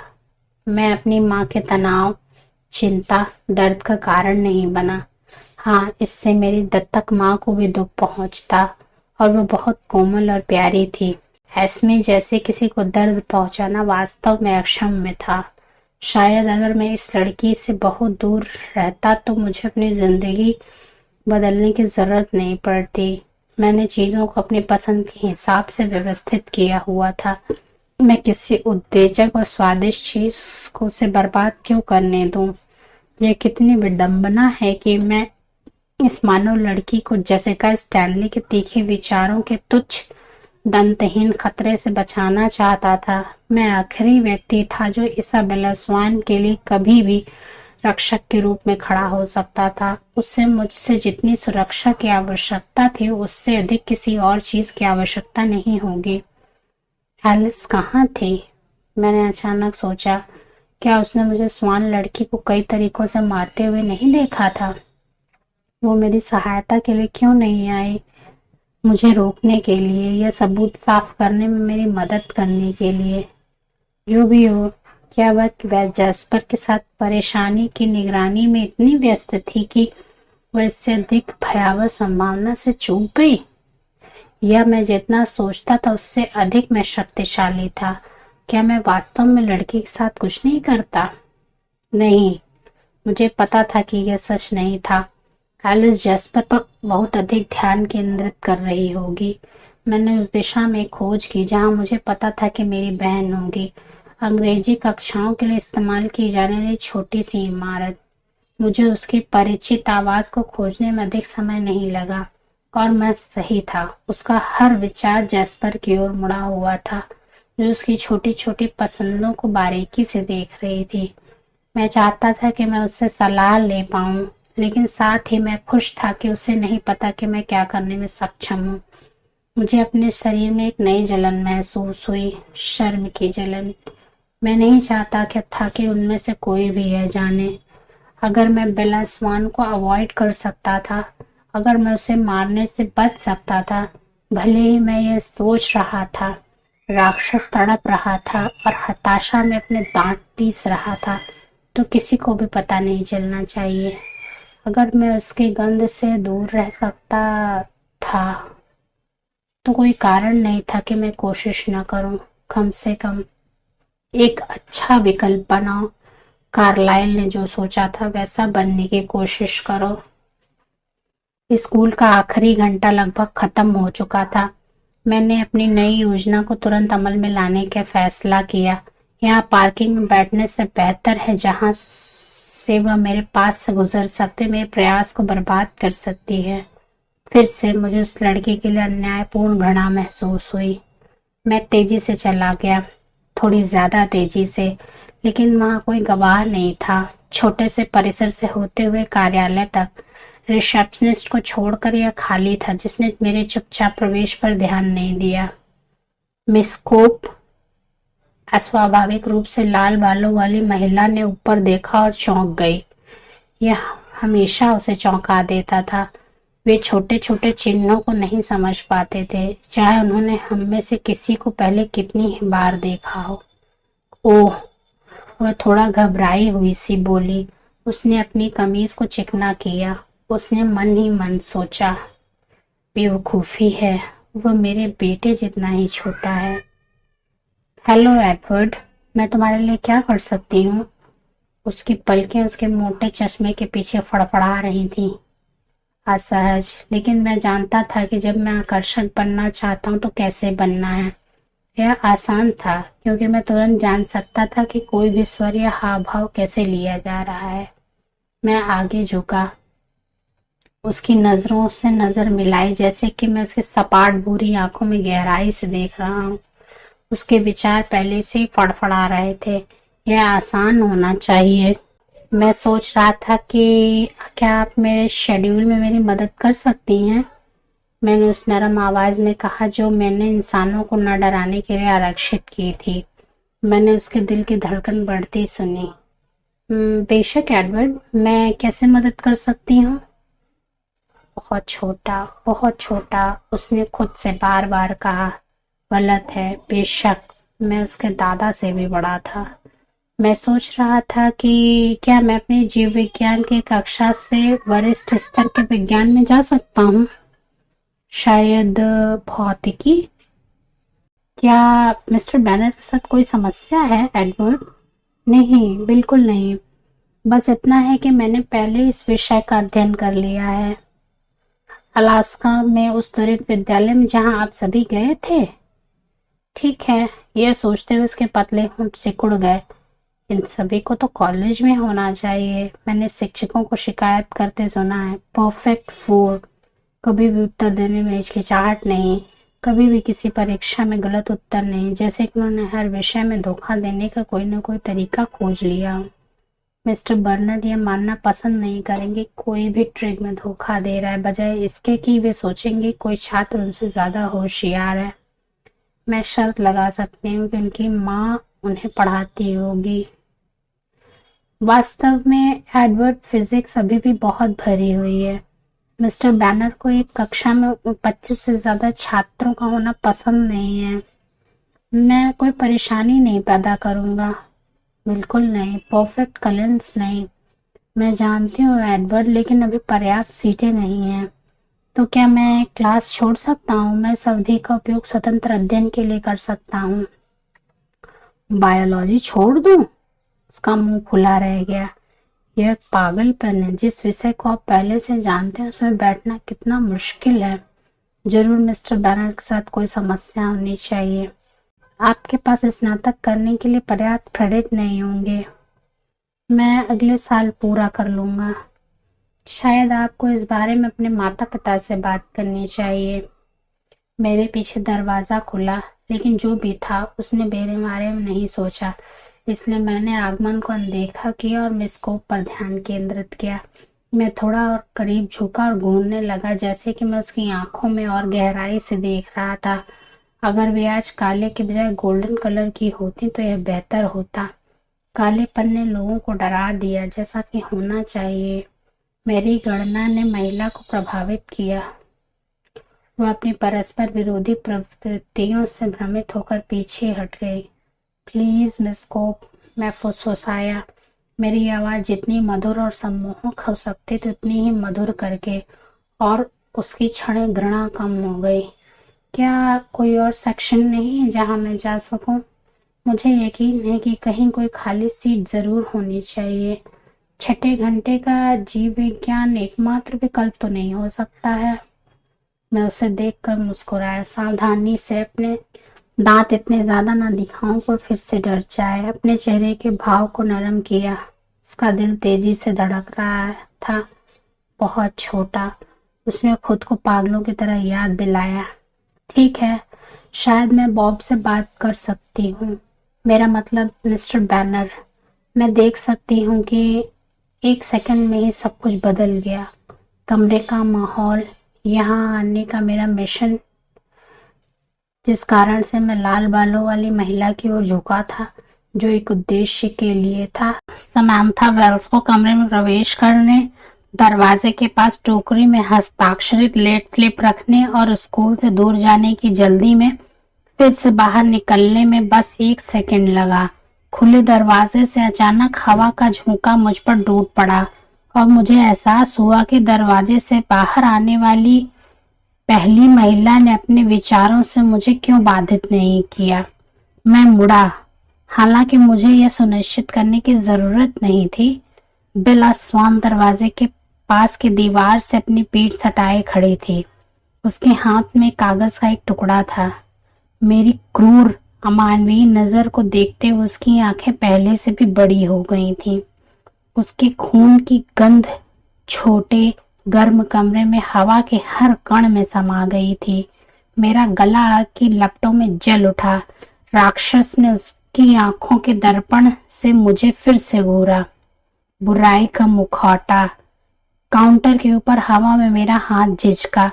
मैं अपनी माँ के तनाव, चिंता, दर्द का कारण नहीं बना। हाँ, इससे मेरी दत्तक माँ को भी दुख पहुंचता, और वो बहुत कोमल और प्यारी थी। ऐसमें जैसे किसी को दर्द पहुंचाना वास्तव में अक्षम्य था। शायद अगर मैं इस लड़की से बहुत दूर रहता तो मुझे अपनी जिंदगी बदलने की जरूरत नहीं पड़ती। मैंने चीजों को अपनी पसंद के हिसाब से व्यवस्थित किया हुआ था। मैं किसी उत्तेजक और स्वादिष्ट चीज को से बर्बाद क्यों करने दूं? यह कितनी विडंबना है कि मैं इस मानव लड़की को जेसिका स्टैनली के तीखे विचारों के तुच्छ दंतहीन खतरे से बचाना चाहता था। मैं आखिरी व्यक्ति था जो इसाबेला स्वान के लिए कभी भी रक्षक के रूप में खड़ा हो सकता था। उससे मुझसे जितनी सुरक्षा की आवश्यकता थी, उससे अधिक किसी और चीज की आवश्यकता नहीं होगी। एलिस कहाँ थी? मैंने अचानक सोचा, क्या उसने मुझे स्वान लड़की को कई तरीकों से मारते हुए नहीं देखा था? वो मेरी सहायता के लिए क्यों नहीं आई? मुझे रोकने के लिए या सबूत साफ करने में मेरी मदद करने के लिए? जो भी हो, क्या वह जैस्पर के साथ परेशानी की निगरानी में इतनी व्यस्त थी कि वह इससे अधिक भयावह संभावना से चूक गई, या मैं जितना सोचता था उससे अधिक मैं शक्तिशाली था? क्या मैं वास्तव में लड़की के साथ कुछ नहीं करता? नहीं, मुझे पता था कि यह सच नहीं था। एलिस जैस्पर पर बहुत अधिक ध्यान केंद्रित कर रही होगी। मैंने उस दिशा में खोज की जहां मुझे पता था कि मेरी बहन होगी। अंग्रेजी कक्षाओं के लिए इस्तेमाल की जाने वाली छोटी सी इमारत। मुझे उसकी परिचित आवाज को खोजने में अधिक समय नहीं लगा, और मैं सही था। उसका हर विचार जैस्पर की ओर मुड़ा हुआ था, जो उसकी छोटी छोटी पसंदों को बारीकी से देख रही थी। मैं चाहता था कि मैं उससे सलाह ले पाऊं, लेकिन साथ ही मैं खुश था कि उसे नहीं पता कि मैं क्या करने में सक्षम हूँ। मुझे अपने शरीर में एक नई जलन महसूस हुई, शर्म की जलन। मैं नहीं चाहता था कि उनमें से कोई भी यह जाने। अगर मैं बेला स्वान को अवॉइड कर सकता था, अगर मैं उसे मारने से बच सकता था, भले ही मैं यह सोच रहा था। राक्षस तड़प रहा था और हताशा में अपने दांत पीस रहा था, तो किसी को भी पता नहीं चलना चाहिए। अगर मैं उसकी गंध से दूर रह सकता था, तो कोई कारण नहीं था कि मैं कोशिश न करूं। कम से कम एक अच्छा विकल्प बनाओ। कार्लाइल ने जो सोचा था वैसा बनने की कोशिश करो। स्कूल का आखिरी घंटा लगभग खत्म हो चुका था। मैंने अपनी नई योजना को तुरंत अमल में लाने का फैसला किया। यहाँ पार्किंग में बैठने से बेहतर है जहाँ से वह मेरे पास से गुजर सकते, मेरे प्रयास को बर्बाद कर सकती है। फिर से मुझे उस लड़की के लिए अन्यायपूर्ण घृणा महसूस हुई। मैं तेजी से चला गया, थोड़ी ज्यादा तेजी से, लेकिन वहां कोई गवाह नहीं था। छोटे से परिसर से होते हुए कार्यालय तक रिसेप्शनिस्ट को छोड़कर यह खाली था, जिसने मेरे चुपचाप प्रवेश पर ध्यान नहीं दिया। मिस कोप, अस्वाभाविक रूप से लाल बालों वाली महिला ने ऊपर देखा और चौंक गई। यह हमेशा उसे चौंका देता था। वे छोटे छोटे चिन्हों को नहीं समझ पाते थे, चाहे उन्होंने हम में से किसी को पहले कितनी बार देखा हो। ओह, वह थोड़ा घबराई हुई सी बोली। उसने अपनी कमीज को चिकना किया। उसने मन ही मन सोचा, बेवकूफी है, वह मेरे बेटे जितना ही छोटा है। हेलो एडवर्ड, मैं तुम्हारे लिए क्या कर सकती हूँ? उसकी पलकें उसके मोटे चश्मे के पीछे फड़फड़ा रही थीं। असहज, लेकिन मैं जानता था कि जब मैं आकर्षक बनना चाहता हूँ तो कैसे बनना है। यह आसान था, क्योंकि मैं तुरंत जान सकता था कि कोई भी स्वर या हाव भाव कैसे लिया जा रहा है। मैं आगे झुका, उसकी नजरों से नजर मिलाई, जैसे कि मैं उसके सपाट भूरी आंखों में गहराई से देख रहा हूँ। उसके विचार पहले से ही फड़फड़ा रहे थे। यह आसान होना चाहिए। मैं सोच रहा था कि क्या आप मेरे शेड्यूल में मेरी मदद कर सकती हैं? मैंने उस नरम आवाज में कहा जो मैंने इंसानों को न डराने के लिए आरक्षित की थी। मैंने उसके दिल की धड़कन बढ़ती सुनी। बेशक एडवर्ड, मैं कैसे मदद कर सकती हूँ? बहुत छोटा, बहुत छोटा, उसने खुद से बार बार कहा। गलत है, बेशक मैं उसके दादा से भी बड़ा था। मैं सोच रहा था कि क्या मैं अपने जीव विज्ञान की कक्षा से वरिष्ठ स्तर के विज्ञान में जा सकता हूँ? शायद भौतिकी। क्या मिस्टर बैनर के साथ कोई समस्या है एडवर्ड? नहीं, बिल्कुल नहीं। बस इतना है कि मैंने पहले इस विषय का अध्ययन कर लिया है, अलास्का में उस त्वरित विद्यालय में जहां आप सभी गए थे। ठीक है, यह सोचते हुए उसके पतले होंठ सिकुड़ गए। इन सभी को तो कॉलेज में होना चाहिए। मैंने शिक्षकों को शिकायत करते सुना है। परफेक्ट 4, कभी भी उत्तर देने में हिचकिचाहट नहीं, कभी भी किसी परीक्षा में गलत उत्तर नहीं, जैसे कि उन्होंने हर विषय में धोखा देने का कोई न कोई तरीका खोज लिया। मिस्टर बर्नर्ड यह मानना पसंद नहीं करेंगे कोई भी ट्रिक में धोखा दे रहा है, बजाय इसके कि वे सोचेंगे कोई छात्र उनसे ज्यादा होशियार है। मैं शर्त लगा सकती हूँ कि उनकी माँ उन्हें पढ़ाती होगी। वास्तव में एडवर्ड, फिजिक्स अभी भी बहुत भरी हुई है। मिस्टर बैनर को एक कक्षा में 25 से ज्यादा छात्रों का होना पसंद नहीं है। मैं कोई परेशानी नहीं पैदा करूंगा। बिल्कुल नहीं, परफेक्ट कलेंस नहीं। मैं जानती हूँ एडवर्ड, लेकिन अभी पर्याप्त सीटें नहीं हैं। तो क्या मैं क्लास छोड़ सकता हूँ? मैं इस अवधि का उपयोग स्वतंत्र अध्ययन के लिए कर सकता हूँ। बायोलॉजी छोड़ दूँ? उसका मुंह खुला रह गया। यह एक पागलपन है। जिस विषय को आप पहले से जानते हैं उसमें बैठना कितना मुश्किल है। जरूर मिस्टर बैनर के साथ कोई समस्या होनी चाहिए। आपके पास स्नातक करने के लिए पर्याप्त क्रेडिट नहीं होंगे। मैं अगले साल पूरा कर लूंगा। शायद आपको इस बारे में अपने माता पिता से बात करनी चाहिए। मेरे पीछे दरवाजा खुला, लेकिन जो भी था उसने मेरे बारे में नहीं सोचा, इसलिए मैंने आगमन को अनदेखा किया और मिस्कोप पर ध्यान केंद्रित किया। मैं थोड़ा और करीब झुका और घूरने लगा, जैसे कि मैं उसकी आंखों में और गहराई से देख रहा था। अगर वे आज काले के बजाय गोल्डन कलर की होती तो यह बेहतर होता। कालेपन ने लोगों को डरा दिया, जैसा कि होना चाहिए। मेरी गणना ने महिला को प्रभावित किया। वह अपनी परस्पर विरोधी प्रवृत्तियों से भ्रमित होकर पीछे हट गई। प्लीज मिस कोप, मैं फुसफुसाया, मेरी आवाज जितनी मधुर और सम्मोहक हो सकती थी उतनी ही मधुर करके, और उसकी क्षण घृणा कम हो गई। क्या कोई और सेक्शन नहीं है जहां मैं जा सकूं? मुझे यकीन है कि कहीं कोई खाली सीट जरूर होनी चाहिए। छठे घंटे का जीव विज्ञान एकमात्र विकल्प तो नहीं हो सकता है। मैं उसे देखकर मुस्कुराया, सावधानी से अपने दांत इतने ज्यादा न दिखाऊं पर फिर से डर जाए। अपने चेहरे के भाव को नरम किया। उसका दिल तेजी से धड़क रहा था, बहुत छोटा। उसने खुद को पागलों की तरह याद दिलाया। ठीक है, शायद मैं बॉब से बात कर सकती हूँ। मेरा मतलब मिस्टर बैनर। मैं देख सकती हूँ कि एक सेकंड में ही सब कुछ बदल गया। कमरे का माहौल, यहाँ आने का मेरा मिशन, जिस कारण से मैं लाल बालों वाली महिला की ओर झुका था, जो एक उद्देश्य के लिए था। समांथा वेल्स को कमरे में प्रवेश करने, दरवाजे के पास टोकरी में हस्ताक्षरित लेट स्लिप रखने और स्कूल से दूर जाने की जल्दी में फिर से बाहर निकलने में बस एक सेकंड लगा। खुले दरवाजे से अचानक हवा का झोंका मुझ पर टूट पड़ा और मुझे एहसास हुआ कि दरवाजे से बाहर आने वाली पहली महिला ने अपने विचारों से मुझे क्यों बाधित नहीं किया। मैं मुड़ा, हालांकि मुझे यह सुनिश्चित करने की जरूरत नहीं थी। बिला स्वान दरवाजे के पास की दीवार से अपनी पीठ सटाए खड़ी थी। उसके हाथ में कागज का एक टुकड़ा था। मेरी क्रूर अमानवीय नजर को देखते हुए उसकी आंखें पहले से भी बड़ी हो गई थीं। उसके खून की गंध छोटे गर्म कमरे में हवा के हर कण में समा गई थी। मेरा गला आग की लपटों में जल उठा। राक्षस ने उसकी आंखों के दर्पण से मुझे फिर से घूरा। बुराई का मुखौटा। काउंटर के ऊपर हवा में मेरा हाथ झिझका।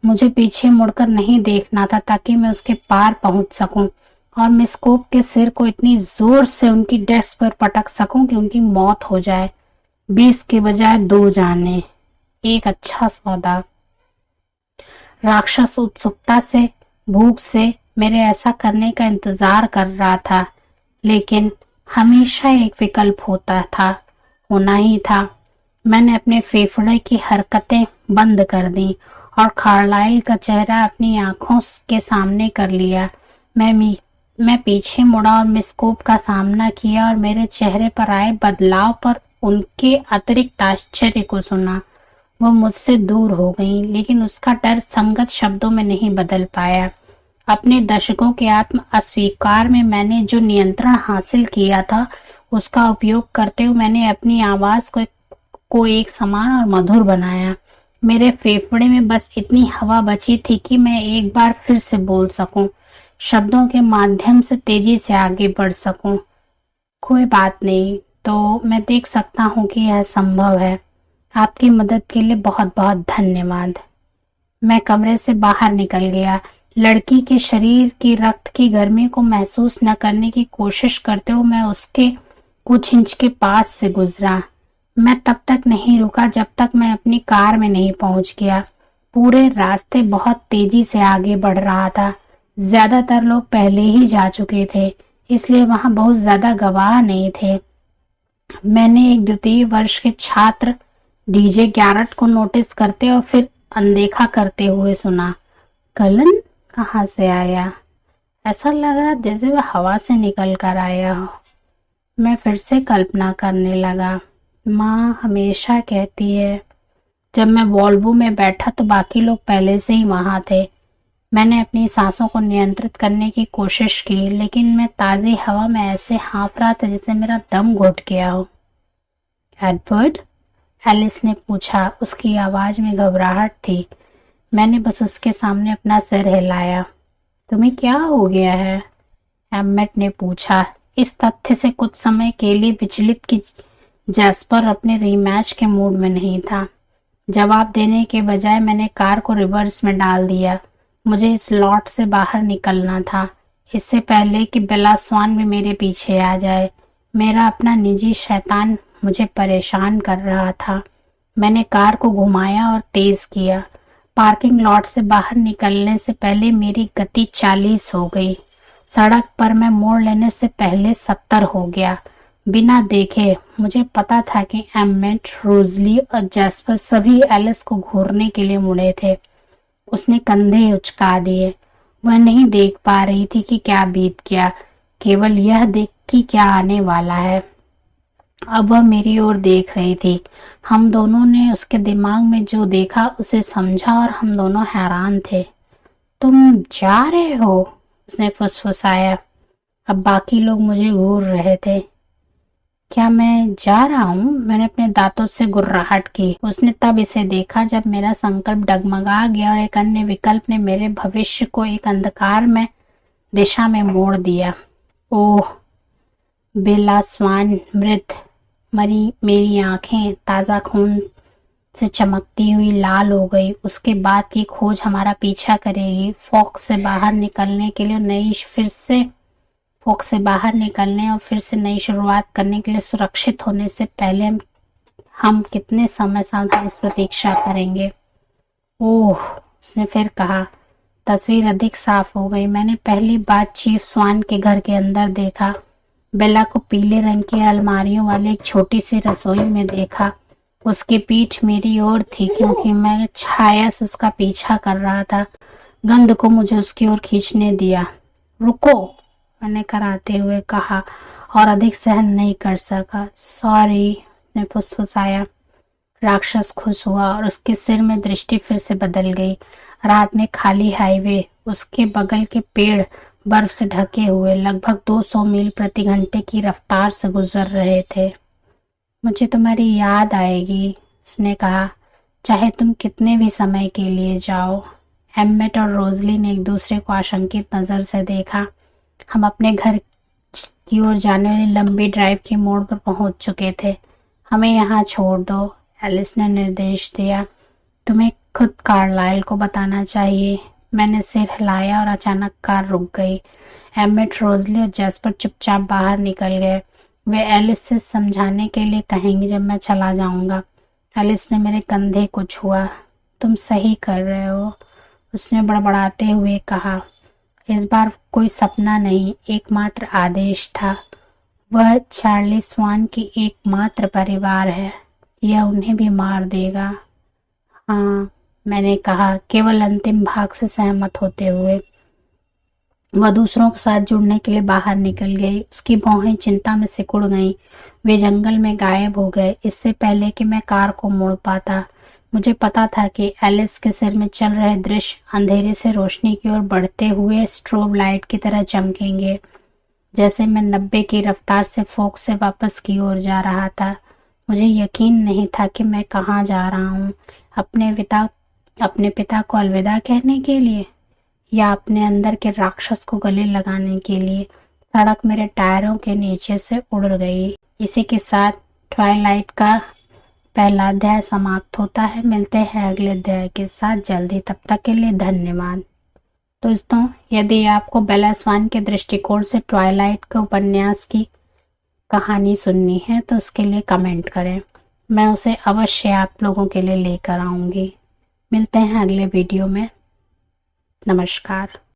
मुझे पीछे मुड़कर नहीं देखना था ताकि मैं उसके पार पहुंच सकूं और मिस्कोप के सिर को इतनी जोर से उनकी डेस्क पर पटक सकूं कि उनकी मौत हो जाए। 20 के बजाय 2 जाने, एक अच्छा सौदा। राक्षस उत्सुकता से, भूख से मेरे ऐसा करने का इंतजार कर रहा था, लेकिन हमेशा एक विकल्प होता था, होना ही था। मैंने अपने फेफड़े की हरकतें बंद कर दी और कार्लाइल का चेहरा अपनी आंखों के सामने कर लिया। मैं पीछे मुड़ा और मिस्कोप का सामना किया और मेरे चेहरे पर आए बदलाव पर उनके अतिरिक्त आश्चर्य को सुना। वो मुझसे दूर हो गई, लेकिन उसका डर संगत शब्दों में नहीं बदल पाया। अपने दशकों के आत्म अस्वीकार में मैंने जो नियंत्रण हासिल किया था, उसका उपयोग करते हुए मैंने अपनी आवाज को एक समान और मधुर बनाया। मेरे फेफड़े में बस इतनी हवा बची थी कि मैं एक बार फिर से बोल सकूं, शब्दों के माध्यम से तेजी से आगे बढ़ सकूं। कोई बात नहीं, तो मैं देख सकता हूं कि यह संभव है। आपकी मदद के लिए बहुत बहुत धन्यवाद। मैं कमरे से बाहर निकल गया, लड़की के शरीर की रक्त की गर्मी को महसूस न करने की कोशिश करते हुए मैं उसके कुछ इंच के पास से गुजरा। मैं तब तक नहीं रुका जब तक मैं अपनी कार में नहीं पहुंच गया। पूरे रास्ते बहुत तेजी से आगे बढ़ रहा था। ज्यादातर लोग पहले ही जा चुके थे, इसलिए वहां बहुत ज्यादा गवाह नहीं थे। मैंने एक द्वितीय वर्ष के छात्र डीजे गैरट को नोटिस करते और फिर अनदेखा करते हुए सुना। कलन कहाँ से आया? ऐसा लग रहा जैसे वह हवा से निकल कर आया हो। मैं फिर से कल्पना करने लगा। माँ हमेशा कहती है। जब मैं वॉल्वो में बैठा तो बाकी लोग पहले से ही वहां थे। मैंने अपनी सांसों को नियंत्रित करने की कोशिश की, लेकिन मैं ताज़ी हवा में ऐसे हाँफ रहा था जैसे मेरा दम घुट गया हो। एडवर्ड? एलिस ने पूछा। उसकी आवाज में घबराहट थी। मैंने बस उसके सामने अपना सिर हिलाया। तुम्हें क्या हो गया है? एम्मेट ने पूछा, इस तथ्य से कुछ समय के लिए विचलित कि जैस्पर अपने रीमैच के मूड में नहीं था। जवाब देने के बजाय मैंने कार को रिवर्स में डाल दिया। मुझे इस लॉट से बाहर निकलना था, इससे पहले कि बेला स्वान भी मेरे पीछे आ जाए। मेरा अपना निजी शैतान मुझे परेशान कर रहा था। मैंने कार को घुमाया और तेज किया। पार्किंग लॉट से बाहर निकलने से पहले मेरी गति 40 हो गई। सड़क पर मैं मोड़ लेने से पहले 70 हो गया। बिना देखे मुझे पता था कि एम्मेट, रोजली और जैस्पर सभी एलिस को घूरने के लिए मुड़े थे। उसने कंधे उचका दिए। वह नहीं देख पा रही थी कि क्या बीत गया, केवल यह देख कि क्या आने वाला है। अब वह मेरी ओर देख रही थी। हम दोनों ने उसके दिमाग में जो देखा उसे समझा और हम दोनों हैरान थे। तुम जा रहे हो? उसने फुसफुसाया। अब बाकी लोग मुझे घूर रहे थे। क्या मैं जा रहा हूँ? मैंने अपने दांतों से गुर्राहट की। उसने तब इसे देखा जब मेरा संकल्प डगमगा गया और एक अन्य विकल्प ने मेरे भविष्य को एक अंधकार में दिशा में मोड़ दिया। ओह! बेला स्वान मृत मरी। मेरी आंखें ताजा खून से चमकती हुई लाल हो गई। उसके बाद की खोज हमारा पीछा करेगी। फोक से बाहर निकलने और फिर से नई शुरुआत करने के लिए सुरक्षित होने से पहले हम कितने समय सावधानी इस प्रतीक्षा करेंगे। ओह! उसने फिर कहा। तस्वीर अधिक साफ हो गई। मैंने पहली बार चीफ स्वान के घर के अंदर देखा। बेला को पीले रंग की अलमारियों वाली एक छोटी सी रसोई में देखा। उसकी पीठ मेरी ओर थी क्योंकि मैं छाया से उसका पीछा कर रहा था। गंध को मुझे उसकी ओर खींचने दिया। रुको, मैंने कराते हुए कहा और अधिक सहन नहीं कर सका। सॉरी, ने फुसफुसाया। राक्षस खुश हुआ और उसके सिर में दृष्टि फिर से बदल गई। रात में खाली हाईवे, उसके बगल के पेड़ बर्फ से ढके हुए लगभग 200 मील प्रति घंटे की रफ्तार से गुजर रहे थे। मुझे तुम्हारी याद आएगी, उसने कहा, चाहे तुम कितने भी समय के लिए जाओ। एम्मेट और रोजली ने एक दूसरे को आशंकित नजर से देखा। हम अपने घर की ओर जाने वाली लंबी ड्राइव के मोड़ पर पहुंच चुके थे। हमें यहाँ छोड़ दो, एलिस ने निर्देश दिया। तुम्हें खुद कार्लाइल को बताना चाहिए। मैंने सिर हिलाया और अचानक कार रुक गई। एम्मेट, रोजली और जैस्पर चुपचाप बाहर निकल गए। वे एलिस से समझाने के लिए कहेंगे जब मैं चला जाऊंगा। एलिस ने मेरे कंधे को छुआ। तुम सही कर रहे हो, उसने बड़बड़ाते हुए कहा। इस बार कोई सपना नहीं, एकमात्र आदेश था। वह चार्ली स्वान की एकमात्र परिवार है। यह उन्हें भी मार देगा। हाँ, मैंने कहा, केवल अंतिम भाग से सहमत होते हुए। वह दूसरों के साथ जुड़ने के लिए बाहर निकल गई। उसकी भौहें चिंता में सिकुड़ गईं। वे जंगल में गायब हो गए इससे पहले कि मैं कार को मोड़ पाता। मुझे पता था कि एलिस के सिर में चल रहे दृश्य अंधेरे से रोशनी की ओर बढ़ते हुए स्ट्रोब लाइट की तरह चमकेंगे। जैसे मैं 90 की रफ्तार से फोक से वापस की ओर जा रहा था। मुझे यकीन नहीं था कि मैं कहाँ जा रहा हूँ। अपने पिता को अलविदा कहने के लिए या अपने अंदर के राक्षस को गले लगाने के लिए। सड़क मेरे टायरों के नीचे से उड़ गई। इसी के साथ ट्वाइलाइट का पहला अध्याय समाप्त होता है। मिलते हैं अगले अध्याय के साथ जल्दी। तब तक के लिए धन्यवाद। दोस्तों, यदि आपको बेला स्वान के दृष्टिकोण से ट्वाइलाइट के उपन्यास की कहानी सुननी है तो उसके लिए कमेंट करें। मैं उसे अवश्य आप लोगों के लिए लेकर आऊंगी। मिलते हैं अगले वीडियो में। नमस्कार।